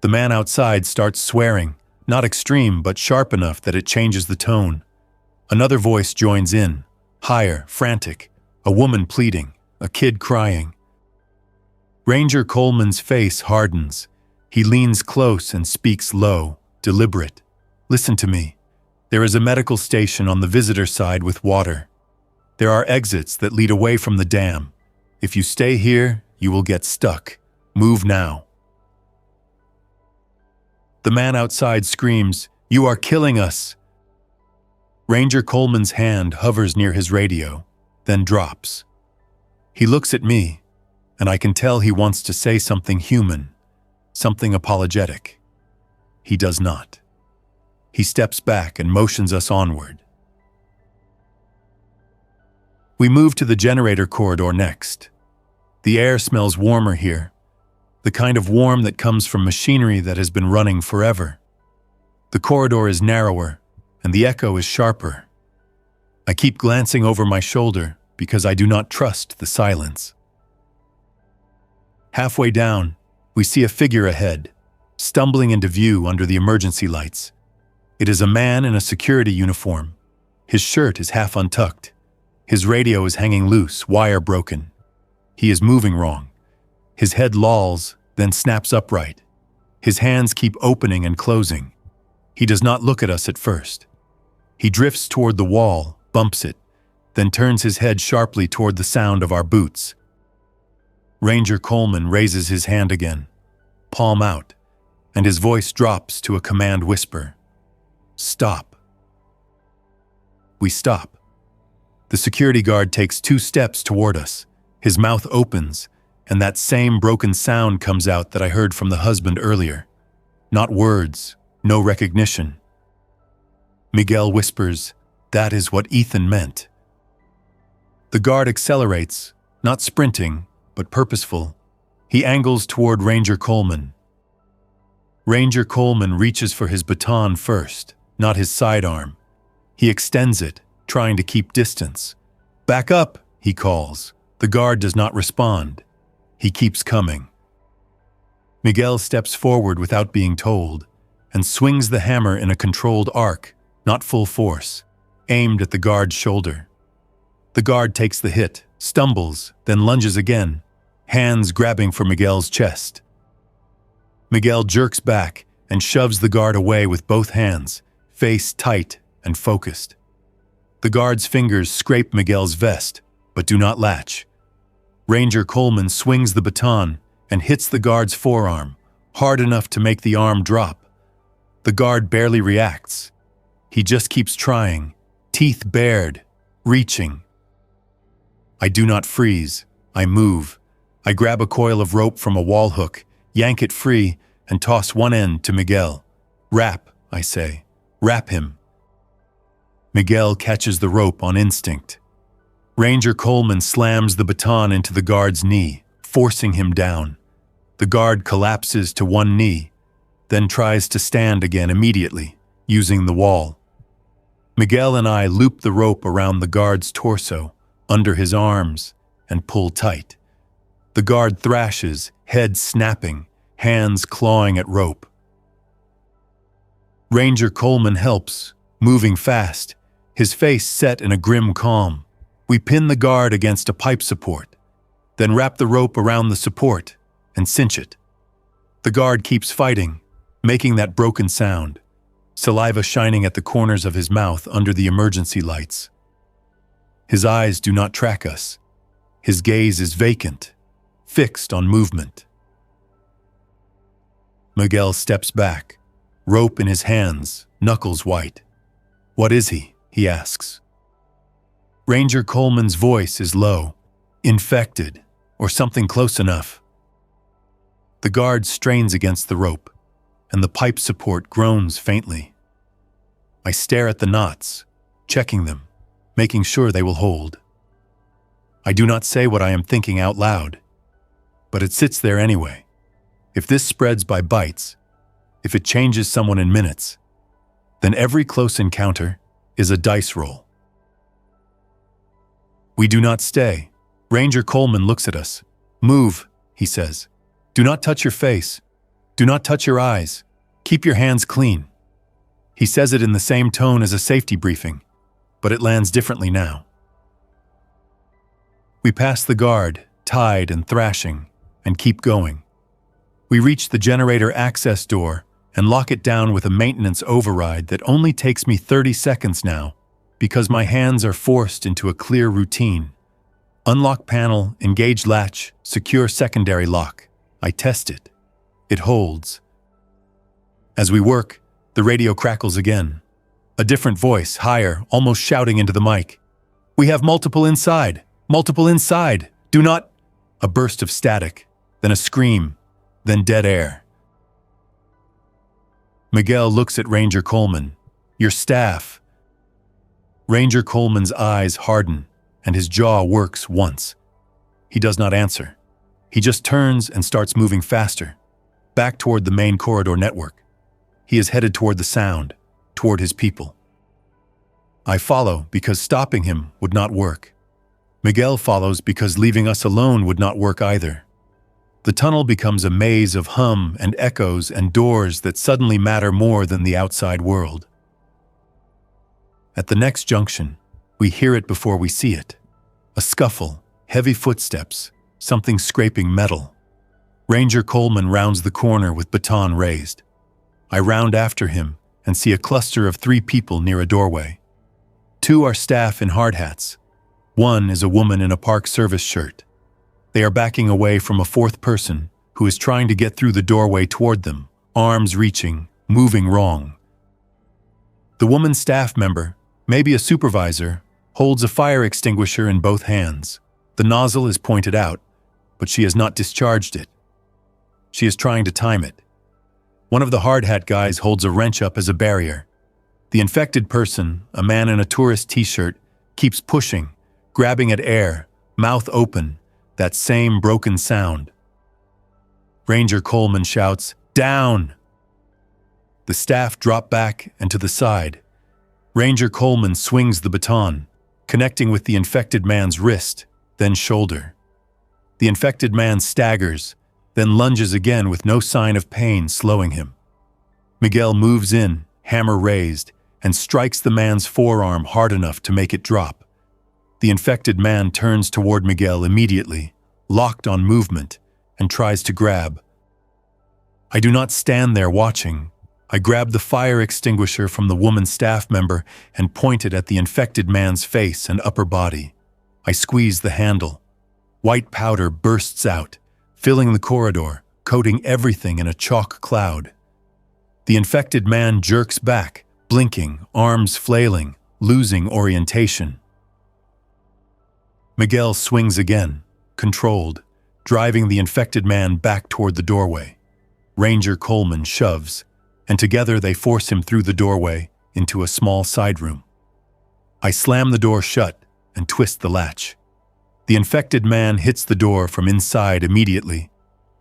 The man outside starts swearing, not extreme but sharp enough that it changes the tone. Another voice joins in, higher, frantic, a woman pleading, a kid crying. Ranger Coleman's face hardens. He leans close and speaks low, deliberate. "Listen to me. There is a medical station on the visitor side with water. There are exits that lead away from the dam. If you stay here, you will get stuck. Move now." The man outside screams, "You are killing us!" Ranger Coleman's hand hovers near his radio, then drops. He looks at me, and I can tell he wants to say something human, something apologetic. He does not. He steps back and motions us onward. We move to the generator corridor next. The air smells warmer here, the kind of warm that comes from machinery that has been running forever. The corridor is narrower, and the echo is sharper. I keep glancing over my shoulder because I do not trust the silence. Halfway down, we see a figure ahead, stumbling into view under the emergency lights. It is a man in a security uniform. His shirt is half untucked. His radio is hanging loose, wire broken. He is moving wrong. His head lolls, then snaps upright. His hands keep opening and closing. He does not look at us at first. He drifts toward the wall, bumps it, then turns his head sharply toward the sound of our boots. Ranger Coleman raises his hand again, palm out, and his voice drops to a command whisper. "Stop." We stop. The security guard takes 2 steps toward us. His mouth opens, and that same broken sound comes out that I heard from the husband earlier. Not words, no recognition. Miguel whispers, "That is what Ethan meant." The guard accelerates, not sprinting, but purposeful. He angles toward Ranger Coleman. Ranger Coleman reaches for his baton first, not his sidearm. He extends it, trying to keep distance. "Back up," he calls. The guard does not respond. He keeps coming. Miguel steps forward without being told, and swings the hammer in a controlled arc, not full force, aimed at the guard's shoulder. The guard takes the hit, stumbles, then lunges again, hands grabbing for Miguel's chest. Miguel jerks back, and shoves the guard away with both hands, face tight and focused. The guard's fingers scrape Miguel's vest, but do not latch. Ranger Coleman swings the baton and hits the guard's forearm, hard enough to make the arm drop. The guard barely reacts. He just keeps trying, teeth bared, reaching. I do not freeze. I move. I grab a coil of rope from a wall hook, yank it free, and toss one end to Miguel. "Wrap," I say. "Wrap him." Miguel catches the rope on instinct. Ranger Coleman slams the baton into the guard's knee, forcing him down. The guard collapses to one knee, then tries to stand again immediately, using the wall. Miguel and I loop the rope around the guard's torso, under his arms, and pull tight. The guard thrashes, head snapping, hands clawing at rope. Ranger Coleman helps, moving fast, his face set in a grim calm. We pin the guard against a pipe support, then wrap the rope around the support and cinch it. The guard keeps fighting, making that broken sound, saliva shining at the corners of his mouth under the emergency lights. His eyes do not track us. His gaze is vacant, fixed on movement. Miguel steps back, rope in his hands, knuckles white. "What is he?" he asks. Ranger Coleman's voice is low, infected, or something close enough. The guard strains against the rope, and the pipe support groans faintly. I stare at the knots, checking them, making sure they will hold. I do not say what I am thinking out loud, but it sits there anyway. If this spreads by bites, if it changes someone in minutes, then every close encounter is a dice roll. We do not stay. Ranger Coleman looks at us. "Move," he says. "Do not touch your face. Do not touch your eyes. Keep your hands clean." He says it in the same tone as a safety briefing, but it lands differently now. We pass the guard, tied and thrashing, and keep going. We reach the generator access door and lock it down with a maintenance override that only takes me 30 seconds now, because my hands are forced into a clear routine. Unlock panel, engage latch, secure secondary lock. I test it. It holds. As we work, the radio crackles again. A different voice, higher, almost shouting into the mic. "We have multiple inside! Multiple inside! Do not—" A burst of static, then a scream, then dead air. Miguel looks at Ranger Coleman. "Your staff." Ranger Coleman's eyes harden, and his jaw works once. He does not answer. He just turns and starts moving faster, back toward the main corridor network. He is headed toward the sound, toward his people. I follow because stopping him would not work. Miguel follows because leaving us alone would not work either. The tunnel becomes a maze of hum and echoes and doors that suddenly matter more than the outside world. At the next junction, we hear it before we see it. A scuffle, heavy footsteps, something scraping metal. Ranger Coleman rounds the corner with baton raised. I round after him and see a cluster of 3 people near a doorway. 2 are staff in hard hats. 1 is a woman in a park service shirt. They are backing away from a 4th person who is trying to get through the doorway toward them, arms reaching, moving wrong. The woman's staff member, maybe a supervisor, holds a fire extinguisher in both hands. The nozzle is pointed out, but she has not discharged it. She is trying to time it. One of the hard hat guys holds a wrench up as a barrier. The infected person, a man in a tourist t-shirt, keeps pushing, grabbing at air, mouth open, that same broken sound. Ranger Coleman shouts, "Down!" The staff drop back and to the side. Ranger Coleman swings the baton, connecting with the infected man's wrist, then shoulder. The infected man staggers, then lunges again with no sign of pain slowing him. Miguel moves in, hammer raised, and strikes the man's forearm hard enough to make it drop. The infected man turns toward Miguel immediately, locked on movement, and tries to grab. I do not stand there watching, I grabbed the fire extinguisher from the woman's staff member and pointed at the infected man's face and upper body. I squeezed the handle. White powder bursts out, filling the corridor, coating everything in a chalk cloud. The infected man jerks back, blinking, arms flailing, losing orientation. Miguel swings again, controlled, driving the infected man back toward the doorway. Ranger Coleman shoves, and together they force him through the doorway into a small side room. I slam the door shut and twist the latch. The infected man hits the door from inside immediately,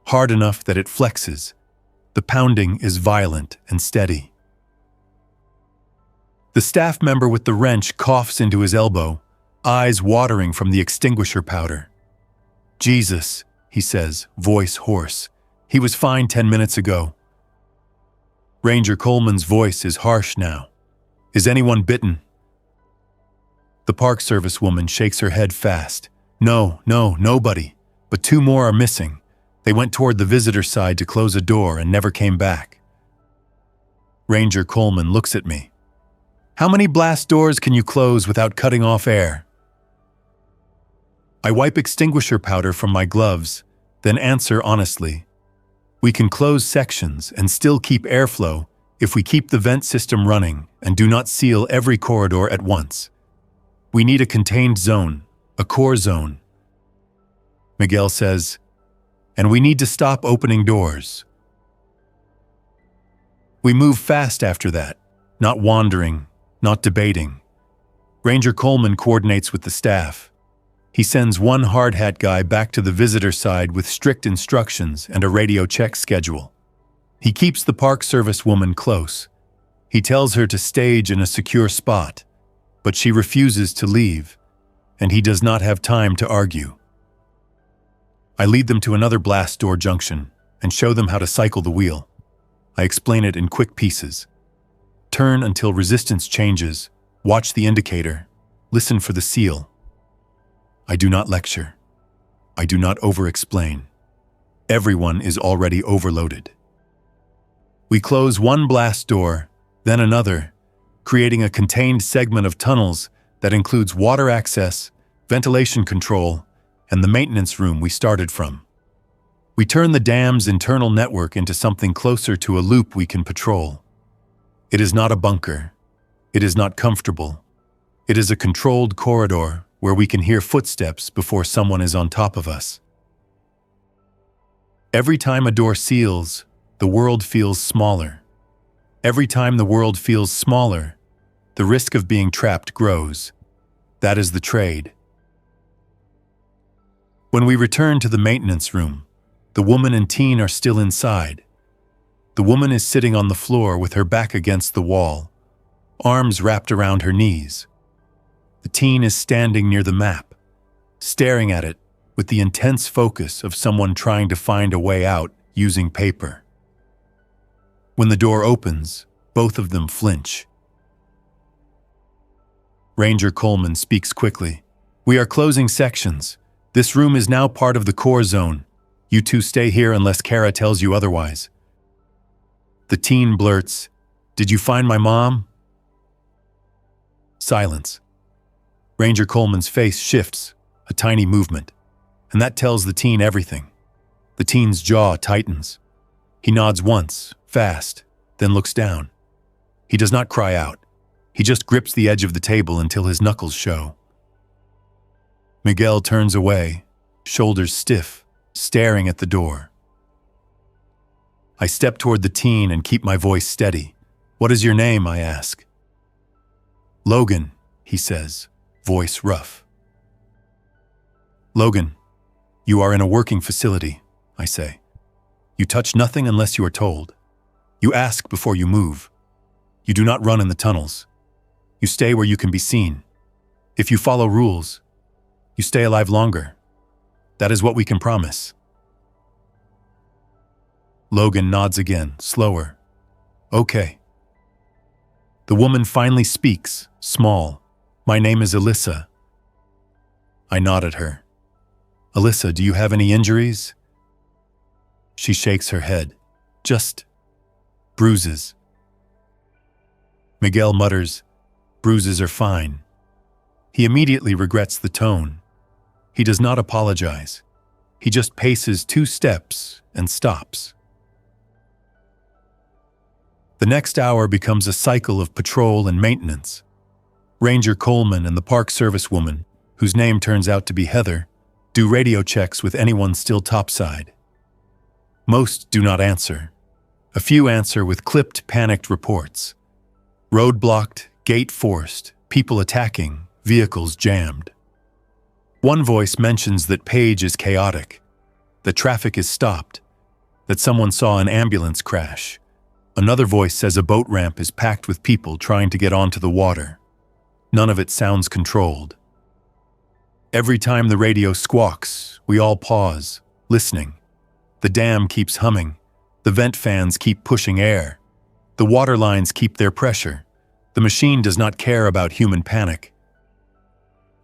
hard enough that it flexes. The pounding is violent and steady. The staff member with the wrench coughs into his elbow, eyes watering from the extinguisher powder. "Jesus," he says, voice hoarse. "He was fine 10 minutes ago." Ranger Coleman's voice is harsh now. "Is anyone bitten?" The Park Service woman shakes her head fast. No, nobody. But 2 more are missing. They went toward the visitor side to close a door and never came back. Ranger Coleman looks at me. "How many blast doors can you close without cutting off air?" I wipe extinguisher powder from my gloves, then answer honestly. "We can close sections and still keep airflow if we keep the vent system running and do not seal every corridor at once. We need a contained zone, a core zone." Miguel says, "And we need to stop opening doors." We move fast after that, not wandering, not debating. Ranger Coleman coordinates with the staff. He sends one hard hat guy back to the visitor side with strict instructions and a radio check schedule. He keeps the Park Service woman close. He tells her to stage in a secure spot, but she refuses to leave, and he does not have time to argue. I lead them to another blast door junction and show them how to cycle the wheel. I explain it in quick pieces. Turn until resistance changes, watch the indicator, listen for the seal. I do not lecture. I do not over-explain. Everyone is already overloaded. We close one blast door, then another, creating a contained segment of tunnels that includes water access, ventilation control, and the maintenance room we started from. We turn the dam's internal network into something closer to a loop we can patrol. It is not a bunker. It is not comfortable. It is a controlled corridor where we can hear footsteps before someone is on top of us. Every time a door seals, the world feels smaller. Every time the world feels smaller, the risk of being trapped grows. That is the trade. When we return to the maintenance room, the woman and teen are still inside. The woman is sitting on the floor with her back against the wall, arms wrapped around her knees. The teen is standing near the map, staring at it with the intense focus of someone trying to find a way out using paper. When the door opens, both of them flinch. Ranger Coleman speaks quickly. "We are closing sections. This room is now part of the core zone. You two stay here unless Kara tells you otherwise." The teen blurts, "Did you find my mom?" Silence. Ranger Coleman's face shifts, a tiny movement, and that tells the teen everything. The teen's jaw tightens. He nods once, fast, then looks down. He does not cry out. He just grips the edge of the table until his knuckles show. Miguel turns away, shoulders stiff, staring at the door. I step toward the teen and keep my voice steady. "What is your name?" I ask. "Logan," he says, voice rough. "Logan, you are in a working facility," I say. "You touch nothing unless you are told. You ask before you move. You do not run in the tunnels. You stay where you can be seen. If you follow rules, you stay alive longer. That is what we can promise." Logan nods again, slower. "Okay." The woman finally speaks, small. "My name is Alyssa." I nod at her. "Alyssa, do you have any injuries?" She shakes her head. "Just bruises. Miguel mutters, "Bruises are fine." He immediately regrets the tone. He does not apologize. He just paces 2 steps and stops. The next hour becomes a cycle of patrol and maintenance. Ranger Coleman and the Park Service woman, whose name turns out to be Heather, do radio checks with anyone still topside. Most do not answer. A few answer with clipped, panicked reports. Road blocked, gate forced, people attacking, vehicles jammed. One voice mentions that Page is chaotic, that traffic is stopped, that someone saw an ambulance crash. Another voice says a boat ramp is packed with people trying to get onto the water. None of it sounds controlled. Every time the radio squawks, we all pause, listening. The dam keeps humming. The vent fans keep pushing air. The water lines keep their pressure. The machine does not care about human panic.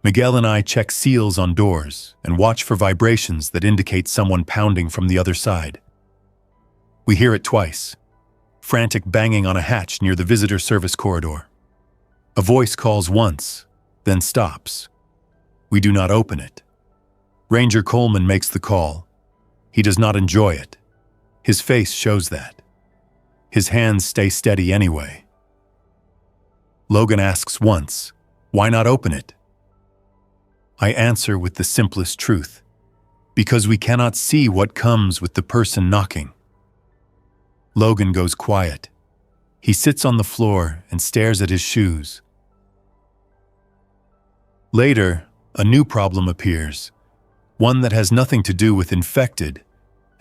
Miguel and I check seals on doors and watch for vibrations that indicate someone pounding from the other side. We hear it twice. Frantic banging on a hatch near the visitor service corridor. A voice calls once, then stops. We do not open it. Ranger Coleman makes the call. He does not enjoy it. His face shows that. His hands stay steady anyway. Logan asks once, "Why not open it?" I answer with the simplest truth. Because we cannot see what comes with the person knocking. Logan goes quiet. He sits on the floor and stares at his shoes. Later, a new problem appears, one that has nothing to do with infected,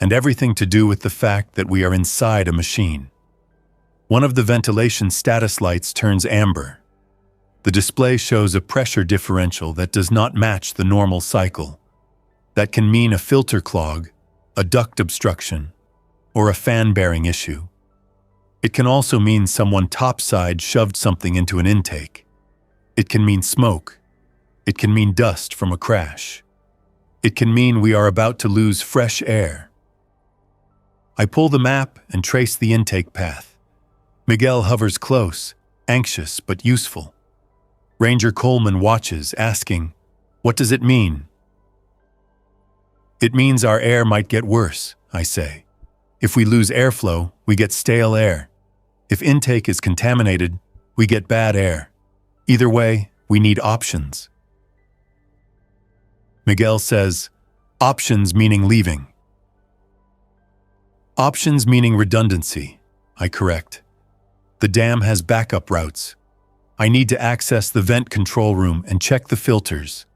and everything to do with the fact that we are inside a machine. One of the ventilation status lights turns amber. The display shows a pressure differential that does not match the normal cycle. That can mean a filter clog, a duct obstruction, or a fan-bearing issue. It can also mean someone topside shoved something into an intake. It can mean smoke. It can mean dust from a crash. It can mean we are about to lose fresh air. I pull the map and trace the intake path. Miguel hovers close, anxious but useful. Ranger Coleman watches, asking, "What does it mean?" "It means our air might get worse," I say. "If we lose airflow, we get stale air. If intake is contaminated, we get bad air. Either way, we need options." Miguel says, "Options meaning leaving." "Options meaning redundancy," I correct. "The dam has backup routes. I need to access the vent control room and check the filters."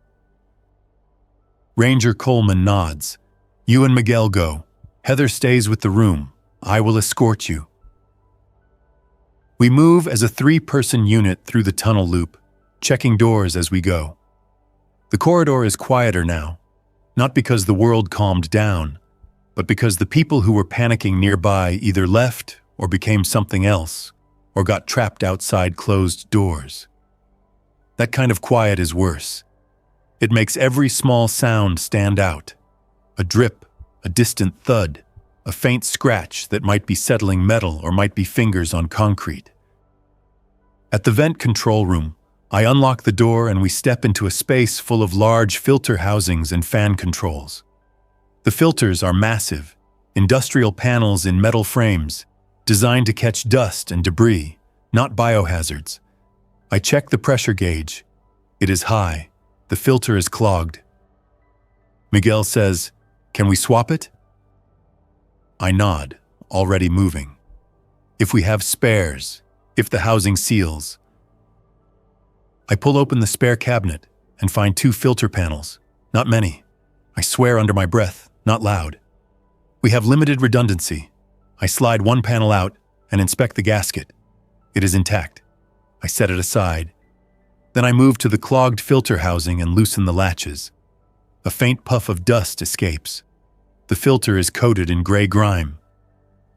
Ranger Coleman nods. "You and Miguel go. Heather stays with the room. I will escort you." We move as a 3-person unit through the tunnel loop, checking doors as we go. The corridor is quieter now, not because the world calmed down, but because the people who were panicking nearby either left or became something else, or got trapped outside closed doors. That kind of quiet is worse. It makes every small sound stand out. A drip, a distant thud, a faint scratch that might be settling metal or might be fingers on concrete. At the vent control room, I unlock the door and we step into a space full of large filter housings and fan controls. The filters are massive, industrial panels in metal frames, designed to catch dust and debris, not biohazards. I check the pressure gauge. It is high. The filter is clogged. Miguel says, "Can we swap it?" I nod, already moving. If we have spares, if the housing seals. I pull open the spare cabinet and find 2 filter panels. Not many. I swear under my breath, not loud. We have limited redundancy. I slide one panel out and inspect the gasket. It is intact. I set it aside. Then I move to the clogged filter housing and loosen the latches. A faint puff of dust escapes. The filter is coated in gray grime.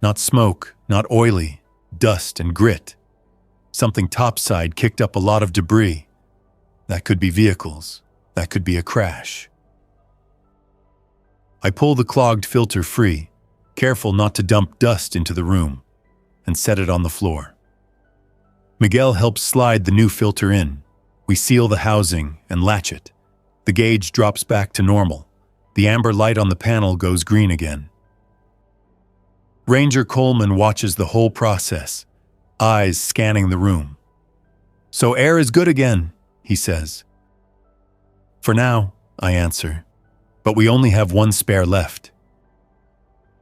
Not smoke, not oily, dust and grit. Something topside kicked up a lot of debris. That could be vehicles. That could be a crash. I pull the clogged filter free, careful not to dump dust into the room, and set it on the floor. Miguel helps slide the new filter in. We seal the housing and latch it. The gauge drops back to normal. The amber light on the panel goes green again. Ranger Coleman watches the whole process, eyes scanning the room. "So air is good again," he says. "For now," I answer, "but we only have one spare left."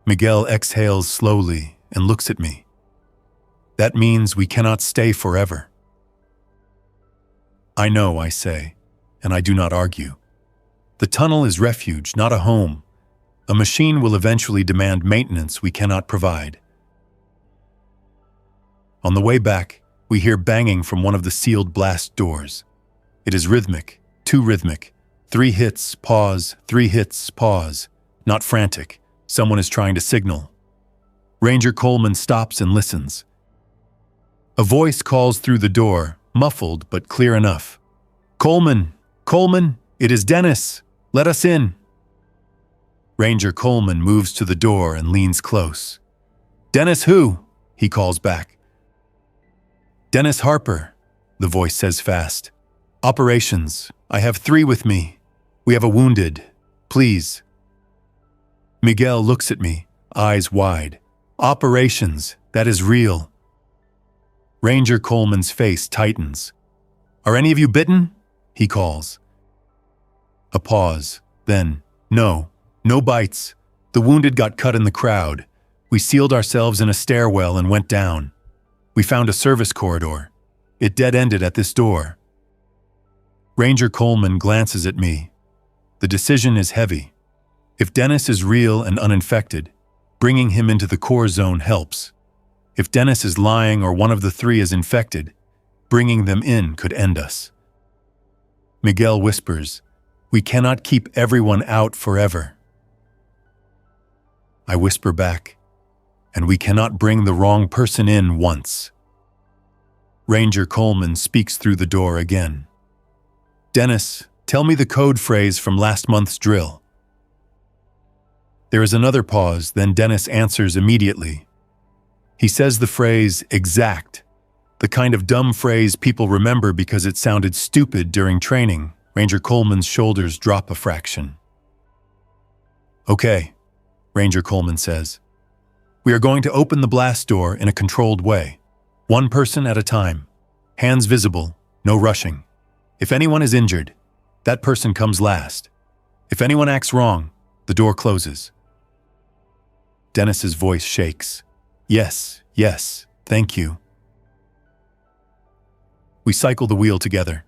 Miguel exhales slowly and looks at me. "That means we cannot stay forever." "I know," I say, and I do not argue. The tunnel is refuge, not a home. A machine will eventually demand maintenance we cannot provide. On the way back, we hear banging from one of the sealed blast doors. It is rhythmic, too rhythmic. 3 hits, pause, 3 hits, pause. Not frantic. Someone is trying to signal. Ranger Coleman stops and listens. A voice calls through the door, muffled but clear enough. "Coleman! Coleman! It is Dennis! Let us in!" Ranger Coleman moves to the door and leans close. "Dennis who?" he calls back. "Dennis Harper," the voice says fast. "Operations. I have 3 with me. We have a wounded. Please." Miguel looks at me, eyes wide. "Operations. That is real." Ranger Coleman's face tightens. "Are any of you bitten?" he calls. A pause. Then, "No. No bites. The wounded got cut in the crowd. We sealed ourselves in a stairwell and went down. We found a service corridor. It dead-ended at this door." Ranger Coleman glances at me. The decision is heavy. If Dennis is real and uninfected, bringing him into the core zone helps. If Dennis is lying or one of the 3 is infected, bringing them in could end us. Miguel whispers, "We cannot keep everyone out forever." I whisper back, "And we cannot bring the wrong person in once." Ranger Coleman speaks through the door again. "Dennis, tell me the code phrase from last month's drill." There is another pause, then Dennis answers immediately. He says the phrase, "exact," the kind of dumb phrase people remember because it sounded stupid during training. Ranger Coleman's shoulders drop a fraction. "Okay," Ranger Coleman says. "We are going to open the blast door in a controlled way. 1 person at a time. Hands visible, no rushing. If anyone is injured, that person comes last. If anyone acts wrong, the door closes." Dennis's voice shakes. "Yes, yes, thank you." We cycle the wheel together.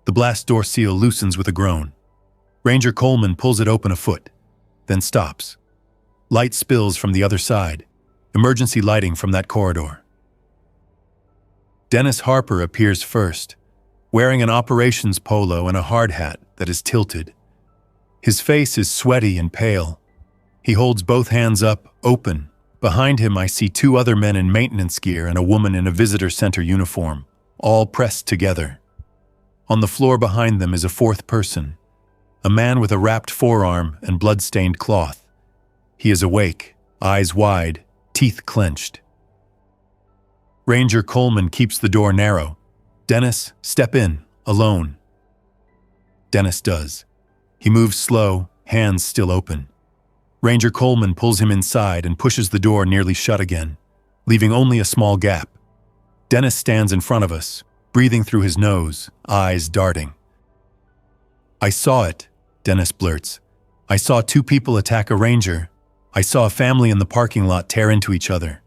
The blast door seal loosens with a groan. Ranger Coleman pulls it open a foot, then stops. Light spills from the other side, emergency lighting from that corridor. Dennis Harper appears first, wearing an operations polo and a hard hat that is tilted. His face is sweaty and pale. He holds both hands up, open. Behind him I see 2 other men in maintenance gear and a woman in a visitor center uniform, all pressed together. On the floor behind them is a 4th person, a man with a wrapped forearm and blood-stained cloth. He is awake, eyes wide, teeth clenched. Ranger Coleman keeps the door narrow. "Dennis, step in, alone." Dennis does. He moves slow, hands still open. Ranger Coleman pulls him inside and pushes the door nearly shut again, leaving only a small gap. Dennis stands in front of us, breathing through his nose, eyes darting. "I saw it," Dennis blurts. "I saw 2 people attack a ranger. I saw a family in the parking lot tear into each other.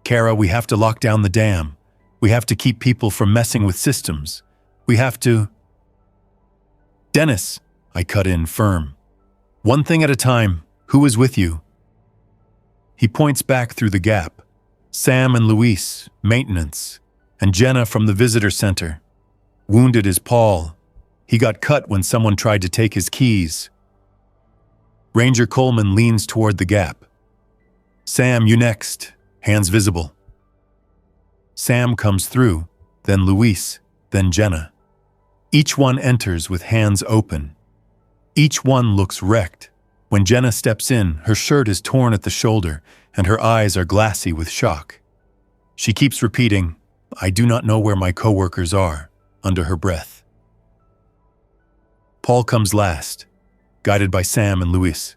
Kara, we have to lock down the dam. We have to keep people from messing with systems. We have to—" "Dennis," I cut in firm. "One thing at a time. Who is with you?" He points back through the gap. Sam and Luis, maintenance, and Jenna from the visitor center. Wounded is Paul. He got cut when someone tried to take his keys. Ranger Coleman leans toward the gap. "Sam, you next. Hands visible." Sam comes through, then Luis, then Jenna. Each one enters with hands open. Each one looks wrecked. When Jenna steps in, her shirt is torn at the shoulder and her eyes are glassy with shock. She keeps repeating, I do not know where my coworkers are, under her breath. Paul comes last, guided by Sam and Luis.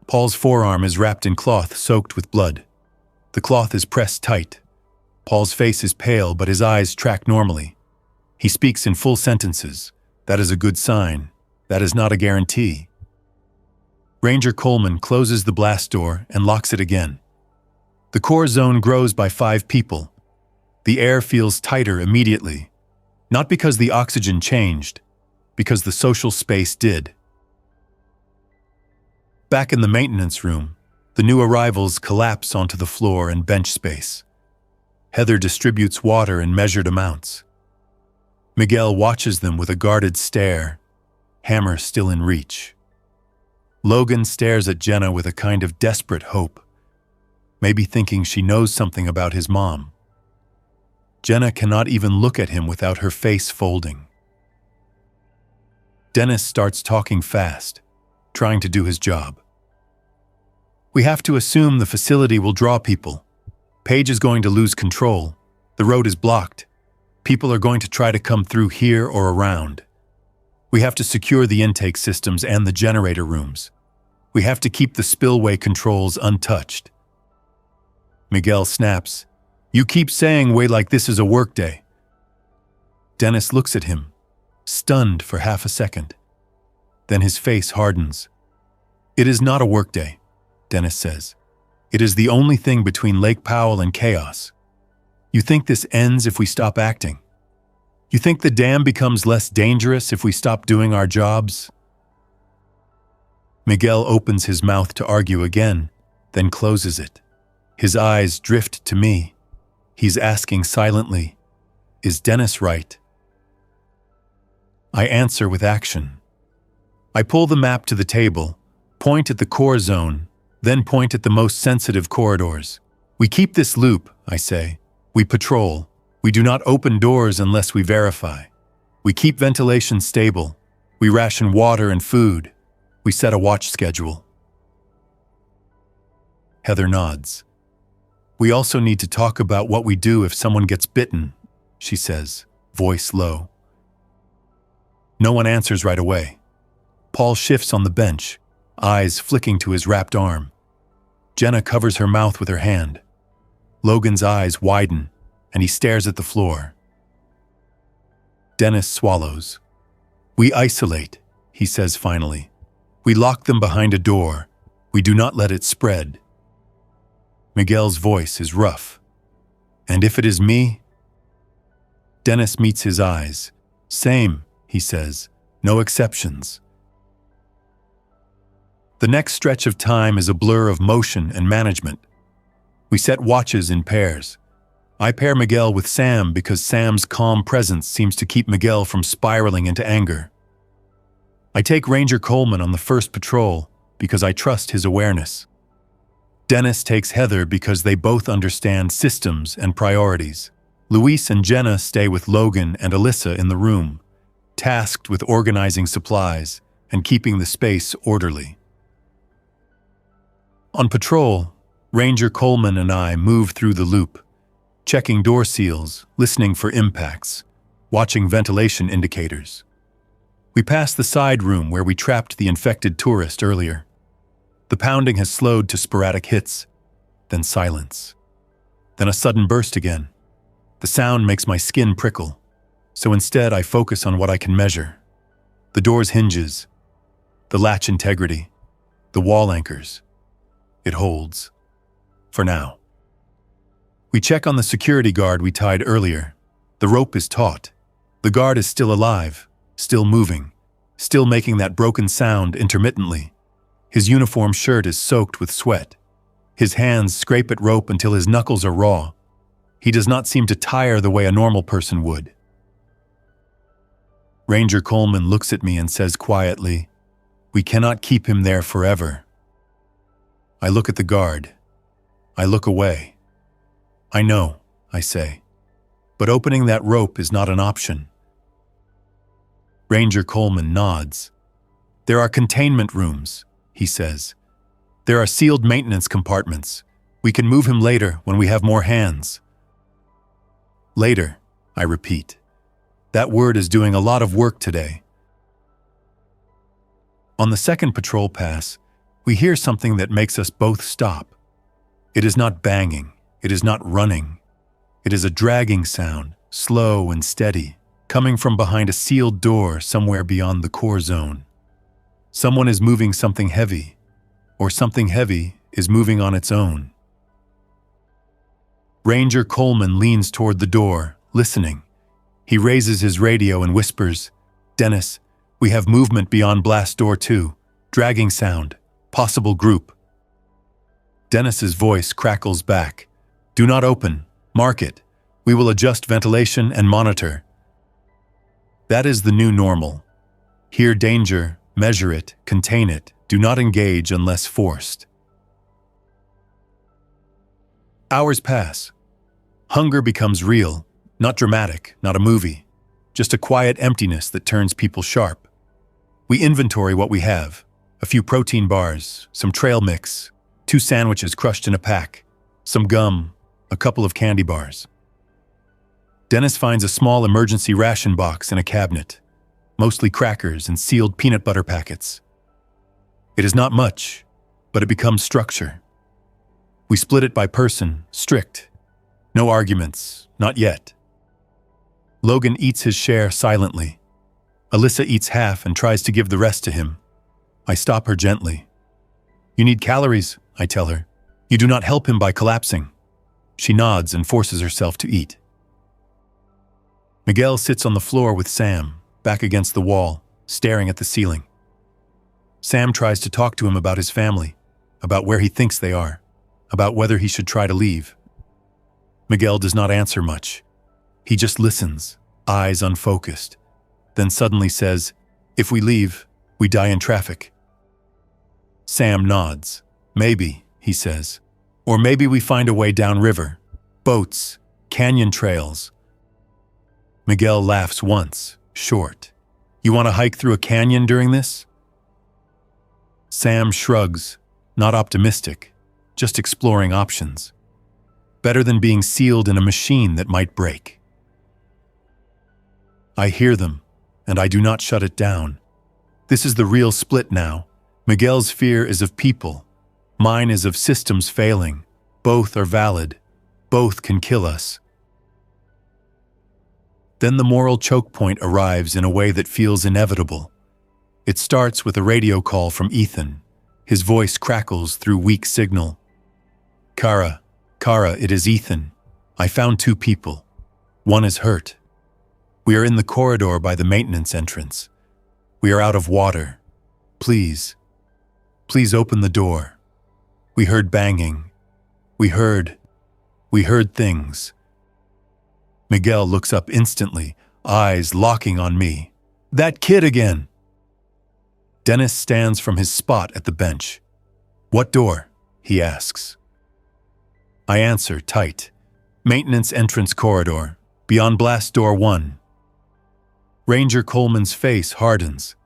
Paul's forearm is wrapped in cloth soaked with blood. The cloth is pressed tight. Paul's face is pale, but his eyes track normally. He speaks in full sentences. That is a good sign. That is not a guarantee. Ranger Coleman closes the blast door and locks it again. The core zone grows by 5 people. The air feels tighter immediately, not because the oxygen changed, because the social space did. Back in the maintenance room, the new arrivals collapse onto the floor and bench space. Heather distributes water in measured amounts. Miguel watches them with a guarded stare, hammer still in reach. Logan stares at Jenna with a kind of desperate hope, maybe thinking she knows something about his mom. Jenna cannot even look at him without her face folding. Dennis starts talking fast, trying to do his job. We have to assume the facility will draw people. Paige is going to lose control. The road is blocked. People are going to try to come through here or around. We have to secure the intake systems and the generator rooms. We have to keep the spillway controls untouched. Miguel snaps, "You keep saying way like this is a workday." Dennis looks at him, stunned for half a second. Then his face hardens. "It is not a workday," Dennis says. "It is the only thing between Lake Powell and chaos. You think this ends if we stop acting? You think the dam becomes less dangerous if we stop doing our jobs?" Miguel opens his mouth to argue again, then closes it. His eyes drift to me. He's asking silently, "Is Dennis right?" I answer with action. I pull the map to the table, point at the core zone, then point at the most sensitive corridors. "We keep this loop," I say. "We patrol. We do not open doors unless we verify. We keep ventilation stable. We ration water and food. We set a watch schedule." Heather nods. "We also need to talk about what we do if someone gets bitten," she says, voice low. No one answers right away. Paul shifts on the bench, eyes flicking to his wrapped arm. Jenna covers her mouth with her hand. Logan's eyes widen, and he stares at the floor. Dennis swallows. "We isolate," he says finally. "We lock them behind a door. We do not let it spread." Miguel's voice is rough. "And if it is me?" Dennis meets his eyes. "Same," he says. "No exceptions." The next stretch of time is a blur of motion and management. We set watches in pairs. I pair Miguel with Sam because Sam's calm presence seems to keep Miguel from spiraling into anger. I take Ranger Coleman on the first patrol because I trust his awareness. Dennis takes Heather because they both understand systems and priorities. Luis and Jenna stay with Logan and Alyssa in the room, tasked with organizing supplies and keeping the space orderly. On patrol, Ranger Coleman and I move through the loop, checking door seals, listening for impacts, watching ventilation indicators. We pass the side room where we trapped the infected tourist earlier. The pounding has slowed to sporadic hits, then silence. Then a sudden burst again. The sound makes my skin prickle, so instead I focus on what I can measure. The door's hinges, the latch integrity, the wall anchors. It holds. For now. We check on the security guard we tied earlier. The rope is taut. The guard is still alive, still moving, still making that broken sound intermittently. His uniform shirt is soaked with sweat. His hands scrape at rope until his knuckles are raw. He does not seem to tire the way a normal person would. Ranger Coleman looks at me and says quietly, "We cannot keep him there forever." I look at the guard. I look away. "I know," I say, "but opening that rope is not an option." Ranger Coleman nods. "There are containment rooms," he says. "There are sealed maintenance compartments. We can move him later when we have more hands." Later, I repeat. That word is doing a lot of work today. On the second patrol pass, we hear something that makes us both stop. It is not banging. It is not running. It is a dragging sound, slow and steady, coming from behind a sealed door somewhere beyond the core zone. Someone is moving something heavy, or something heavy is moving on its own. Ranger Coleman leans toward the door, listening. He raises his radio and whispers, "Dennis, we have movement beyond blast door 2. Dragging sound. Possible group." Dennis's voice crackles back. "Do not open. Mark it. We will adjust ventilation and monitor." That is the new normal. Hear danger, measure it, contain it. Do not engage unless forced. Hours pass. Hunger becomes real, not dramatic, not a movie, just a quiet emptiness that turns people sharp. We inventory what we have: a few protein bars, some trail mix, 2 sandwiches crushed in a pack, some gum, a couple of candy bars. Dennis finds a small emergency ration box in a cabinet, mostly crackers and sealed peanut butter packets. It is not much, but it becomes structure. We split it by person, strict. No arguments, not yet. Logan eats his share silently. Alyssa eats half and tries to give the rest to him. I stop her gently. "You need calories," I tell her. "You do not help him by collapsing." She nods and forces herself to eat. Miguel sits on the floor with Sam, back against the wall, staring at the ceiling. Sam tries to talk to him about his family, about where he thinks they are, about whether he should try to leave. Miguel does not answer much. He just listens, eyes unfocused, then suddenly says, "If we leave, we die in traffic." Sam nods. "Maybe," he says. "Or maybe we find a way downriver. Boats, canyon trails." Miguel laughs once, short. "You want to hike through a canyon during this?" Sam shrugs, not optimistic, just exploring options. Better than being sealed in a machine that might break. I hear them, and I do not shut it down. This is the real split now. Miguel's fear is of people. Mine is of systems failing. Both are valid. Both can kill us. Then the moral choke point arrives in a way that feels inevitable. It starts with a radio call from Ethan. His voice crackles through weak signal. Kara, it is Ethan. I found 2 people. One is hurt. We are in the corridor by the maintenance entrance. We are out of water. Please open the door. We heard banging. We heard things. Miguel looks up instantly, eyes locking on me. "That kid again!" Dennis stands from his spot at the bench. "What door?" he asks. I answer, tight. "Maintenance entrance corridor, beyond blast door 1. Ranger Coleman's face hardens.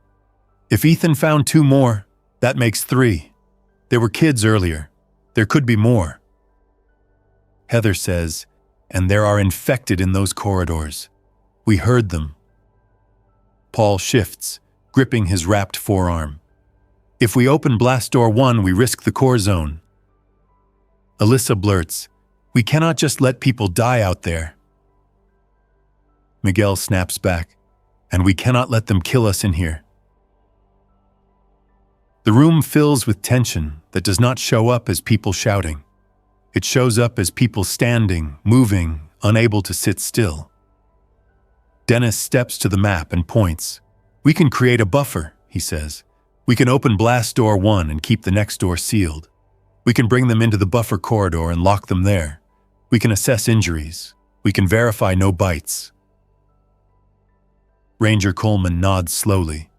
"If Ethan found 2 more, that makes 3. There were kids earlier. There could be more." Heather says, "And there are infected in those corridors. We heard them." Paul shifts, gripping his wrapped forearm. "If we open blast door 1, we risk the core zone." Alyssa blurts, "We cannot just let people die out there." Miguel snaps back, "And we cannot let them kill us in here." The room fills with tension that does not show up as people shouting. It shows up as people standing, moving, unable to sit still. Dennis steps to the map and points. "We can create a buffer," he says. "We can open blast door 1 and keep the next door sealed. We can bring them into the buffer corridor and lock them there. We can assess injuries. We can verify no bites." Ranger Coleman nods slowly.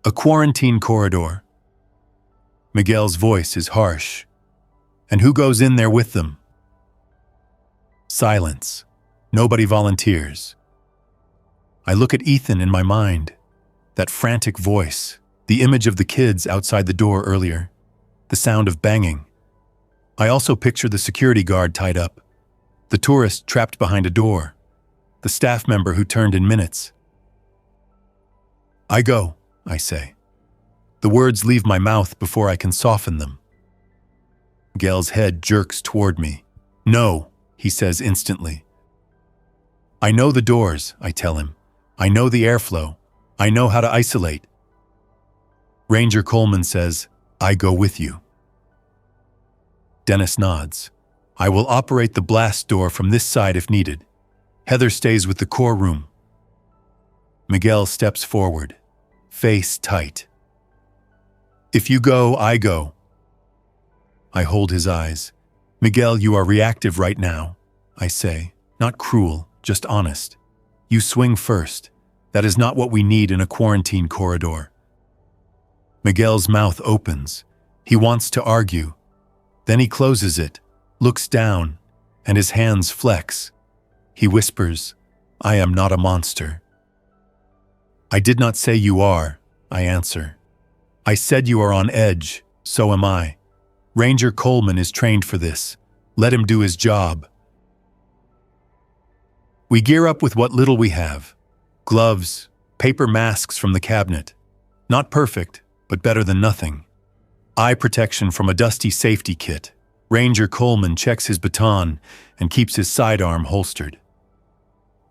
"A quarantine corridor." Miguel's voice is harsh. "And who goes in there with them?" Silence. Nobody volunteers. I look at Ethan in my mind. That frantic voice, the image of the kids outside the door earlier, the sound of banging. I also picture the security guard tied up, the tourist trapped behind a door, the staff member who turned in minutes. "I go," I say. The words leave my mouth before I can soften them. Miguel's head jerks toward me. "No," he says instantly. "I know the doors," I tell him. "I know the airflow. I know how to isolate." Ranger Coleman says, "I go with you." Dennis nods. "I will operate the blast door from this side if needed. Heather stays with the core room." Miguel steps forward, face tight. "If you go, I go." I hold his eyes. "Miguel, you are reactive right now," I say, not cruel, just honest. "You swing first. That is not what we need in a quarantine corridor." Miguel's mouth opens. He wants to argue. Then he closes it, looks down, and his hands flex. He whispers, "I am not a monster." "I did not say you are," I answer. "I said you are on edge, so am I. Ranger Coleman is trained for this. Let him do his job." We gear up with what little we have. Gloves, paper masks from the cabinet. Not perfect, but better than nothing. Eye protection from a dusty safety kit. Ranger Coleman checks his baton and keeps his sidearm holstered.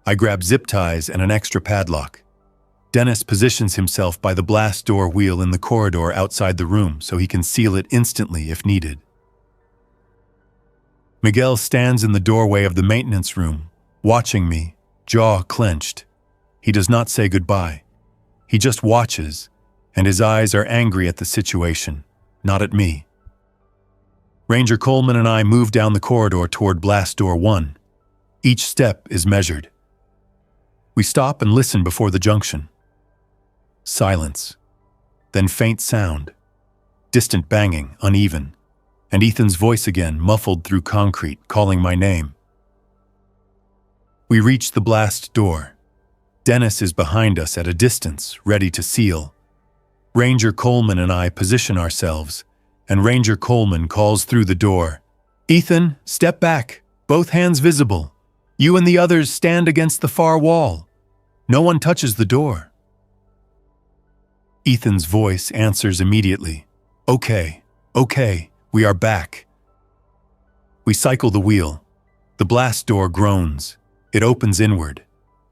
I grab zip ties and an extra padlock. Dennis positions himself by the blast door wheel in the corridor outside the room so he can seal it instantly if needed. Miguel stands in the doorway of the maintenance room, watching me, jaw clenched. He does not say goodbye. He just watches, and his eyes are angry at the situation, not at me. Ranger Coleman and I move down the corridor toward blast door 1. Each step is measured. We stop and listen before the junction. Silence. Then faint sound. Distant banging, uneven. And Ethan's voice again, muffled through concrete, calling my name. We reach the blast door. Dennis is behind us at a distance, ready to seal. Ranger Coleman and I position ourselves, and Ranger Coleman calls through the door. "Ethan, step back, both hands visible. You and the others stand against the far wall. No one touches the door." Ethan's voice answers immediately. Okay, we are back." We cycle the wheel. The blast door groans. It opens inward.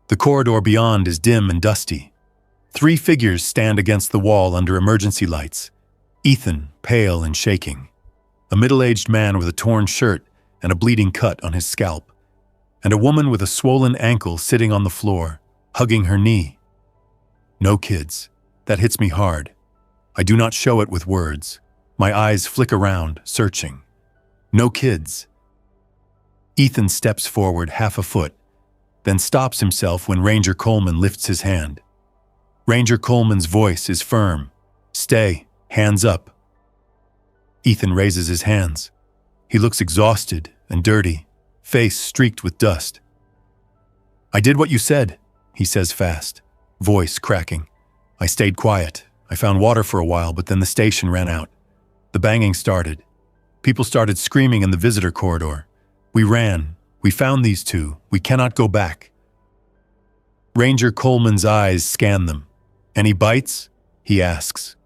The corridor beyond is dim and dusty. 3 figures stand against the wall under emergency lights. Ethan, pale and shaking. A middle-aged man with a torn shirt and a bleeding cut on his scalp. And a woman with a swollen ankle sitting on the floor, hugging her knee. No kids. That hits me hard. I do not show it with words. My eyes flick around, searching. No kids. Ethan steps forward half a foot, then stops himself when Ranger Coleman lifts his hand. Ranger Coleman's voice is firm. "Stay, hands up." Ethan raises his hands. He looks exhausted and dirty, face streaked with dust. "I did what you said," he says fast, voice cracking. "I stayed quiet. I found water for a while, but then the station ran out. The banging started. People started screaming in the visitor corridor. We ran. We found these 2. We cannot go back." Ranger Coleman's eyes scan them. "Any bites?" he asks.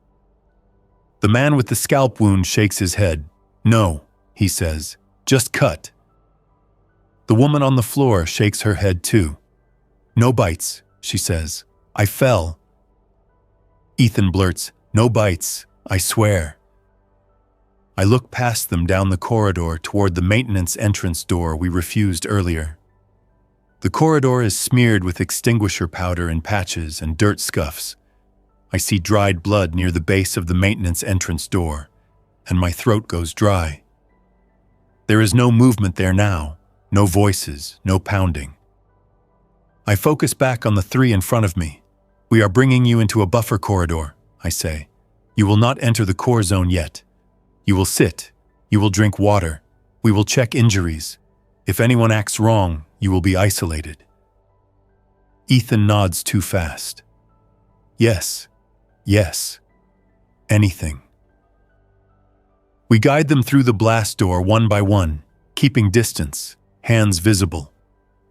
The man with the scalp wound shakes his head. "No," he says. "Just cut." The woman on the floor shakes her head too. "No bites," she says. "I fell." Ethan blurts, "No bites, I swear." I look past them down the corridor toward the maintenance entrance door we refused earlier. The corridor is smeared with extinguisher powder in patches and dirt scuffs. I see dried blood near the base of the maintenance entrance door, and my throat goes dry. There is no movement there now, no voices, no pounding. I focus back on the 3 in front of me. "We are bringing you into a buffer corridor," I say. "You will not enter the core zone yet. You will sit. You will drink water. We will check injuries. If anyone acts wrong, you will be isolated." Ethan nods too fast. Yes. Anything. We guide them through the blast door one by one, keeping distance, hands visible.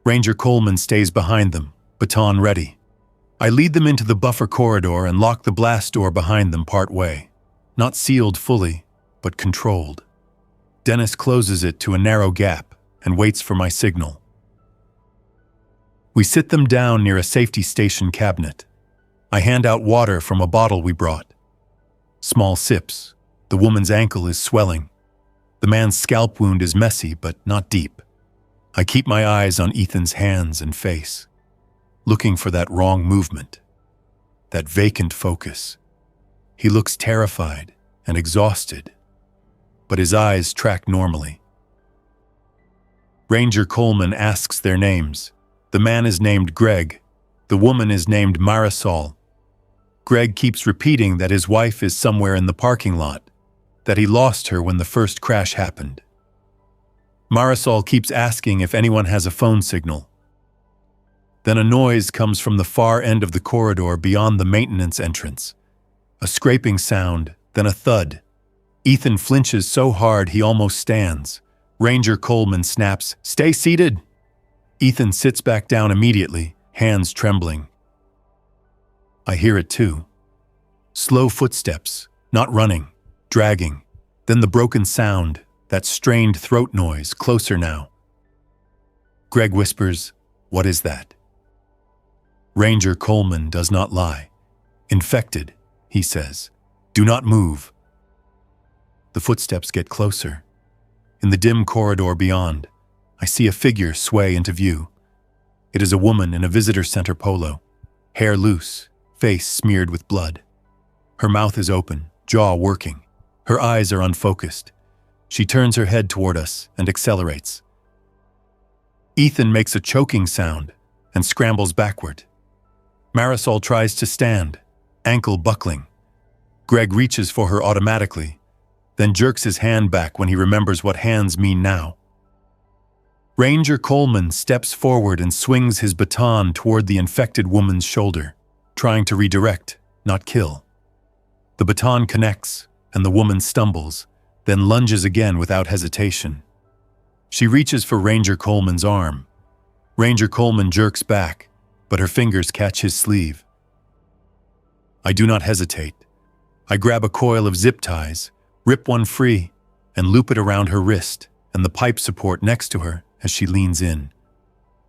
Ranger Coleman stays behind them, baton ready. I lead them into the buffer corridor and lock the blast door behind them part way. Not sealed fully, but controlled. Dennis closes it to a narrow gap and waits for my signal. We sit them down near a safety station cabinet. I hand out water from a bottle we brought. Small sips. The woman's ankle is swelling. The man's scalp wound is messy, but not deep. I keep my eyes on Ethan's hands and face, looking for that wrong movement, that vacant focus. He looks terrified and exhausted, but his eyes track normally. Ranger Coleman asks their names. The man is named Greg. The woman is named Marisol. Greg keeps repeating that his wife is somewhere in the parking lot, that he lost her when the first crash happened. Marisol keeps asking if anyone has a phone signal. Then a noise comes from the far end of the corridor beyond the maintenance entrance. A scraping sound, then a thud. Ethan flinches so hard he almost stands. Ranger Coleman snaps, "Stay seated!" Ethan sits back down immediately, hands trembling. I hear it too. Slow footsteps, not running, dragging. Then the broken sound, that strained throat noise, closer now. Greg whispers, "What is that?" Ranger Coleman does not lie. "Infected," he says. "Do not move." The footsteps get closer. In the dim corridor beyond, I see a figure sway into view. It is a woman in a visitor center polo, hair loose, face smeared with blood. Her mouth is open, jaw working. Her eyes are unfocused. She turns her head toward us and accelerates. Ethan makes a choking sound and scrambles backward. Marisol tries to stand, ankle buckling. Greg reaches for her automatically, then jerks his hand back when he remembers what hands mean now. Ranger Coleman steps forward and swings his baton toward the infected woman's shoulder, trying to redirect, not kill. The baton connects, and the woman stumbles, then lunges again without hesitation. She reaches for Ranger Coleman's arm. Ranger Coleman jerks back, but her fingers catch his sleeve. I do not hesitate. I grab a coil of zip ties, rip one free, and loop it around her wrist and the pipe support next to her as she leans in.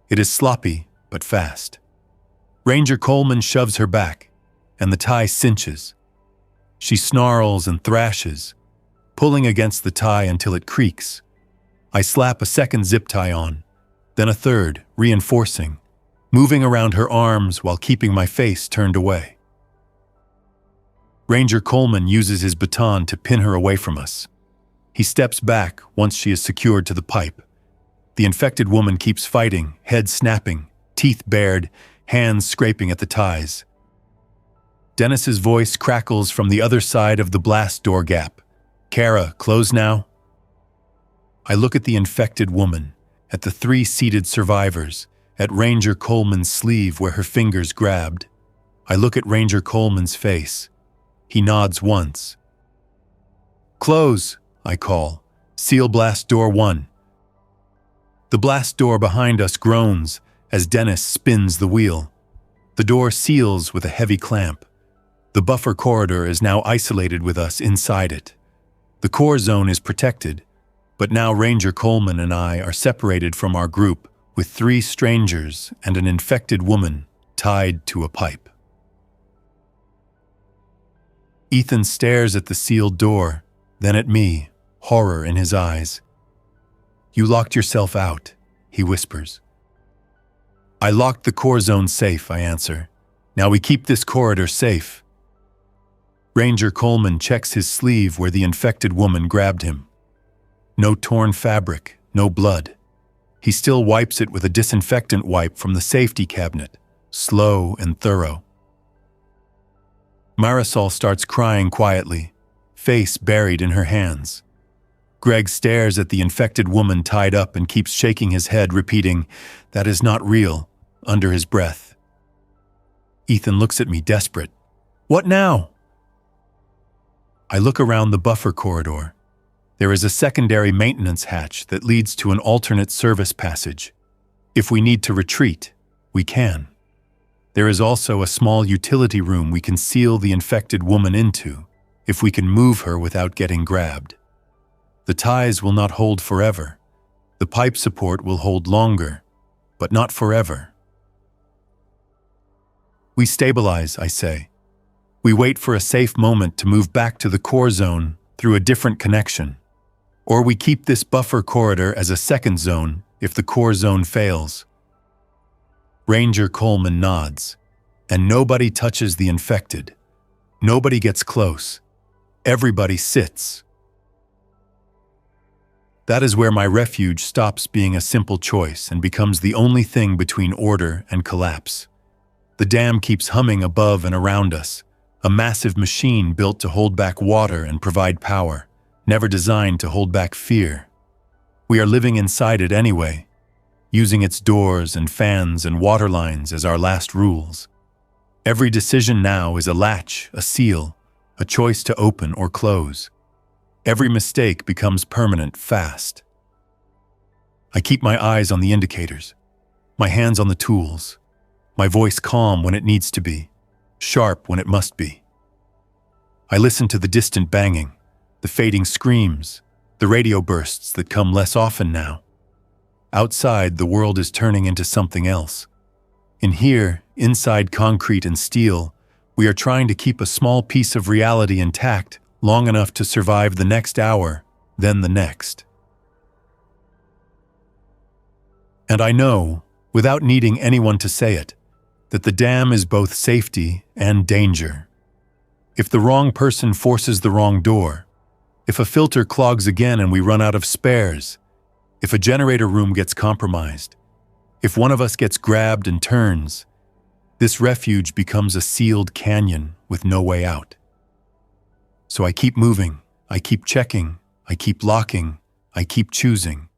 It is sloppy, but fast. Ranger Coleman shoves her back, and the tie cinches. She snarls and thrashes, pulling against the tie until it creaks. I slap a second zip tie on, then a third, reinforcing, moving around her arms while keeping my face turned away. Ranger Coleman uses his baton to pin her away from us. He steps back once she is secured to the pipe. The infected woman keeps fighting, head snapping, teeth bared, hands scraping at the ties. Dennis's voice crackles from the other side of the blast door gap. "Kara, close now." I look at the infected woman, at the 3 seated survivors, at Ranger Coleman's sleeve where her fingers grabbed. I look at Ranger Coleman's face. He nods once. "Close," I call. "Seal blast door 1. The blast door behind us groans as Dennis spins the wheel. The door seals with a heavy clamp. The buffer corridor is now isolated with us inside it. The core zone is protected, but now Ranger Coleman and I are separated from our group with 3 strangers and an infected woman tied to a pipe. Ethan stares at the sealed door, then at me, horror in his eyes. "You locked yourself out," he whispers. "I locked the core zone safe," I answer. "Now we keep this corridor safe." Ranger Coleman checks his sleeve where the infected woman grabbed him. No torn fabric, no blood. He still wipes it with a disinfectant wipe from the safety cabinet, slow and thorough. Marisol starts crying quietly, face buried in her hands. Greg stares at the infected woman tied up and keeps shaking his head, repeating, "That is not real," under his breath. Ethan looks at me desperate. "What now?" I look around the buffer corridor. There is a secondary maintenance hatch that leads to an alternate service passage. If we need to retreat, we can. There is also a small utility room we can seal the infected woman into, if we can move her without getting grabbed. The ties will not hold forever. The pipe support will hold longer, but not forever. We stabilize, I say. We wait for a safe moment to move back to the core zone through a different connection. Or we keep this buffer corridor as a second zone if the core zone fails. Ranger Coleman nods, and nobody touches the infected. Nobody gets close. Everybody sits. That is where my refuge stops being a simple choice and becomes the only thing between order and collapse. The dam keeps humming above and around us, a massive machine built to hold back water and provide power, never designed to hold back fear. We are living inside it anyway, using its doors and fans and water lines as our last rules. Every decision now is a latch, a seal, a choice to open or close. Every mistake becomes permanent fast. I keep my eyes on the indicators, my hands on the tools, my voice calm when it needs to be, sharp when it must be. I listen to the distant banging, the fading screams, the radio bursts that come less often now. Outside, the world is turning into something else. In here, inside concrete and steel, we are trying to keep a small piece of reality intact long enough to survive the next hour, then the next. And I know, without needing anyone to say it, that the dam is both safety and danger. If the wrong person forces the wrong door, if a filter clogs again and we run out of spares, if a generator room gets compromised, if one of us gets grabbed and turns, this refuge becomes a sealed canyon with no way out. So I keep moving, I keep checking, I keep locking, I keep choosing.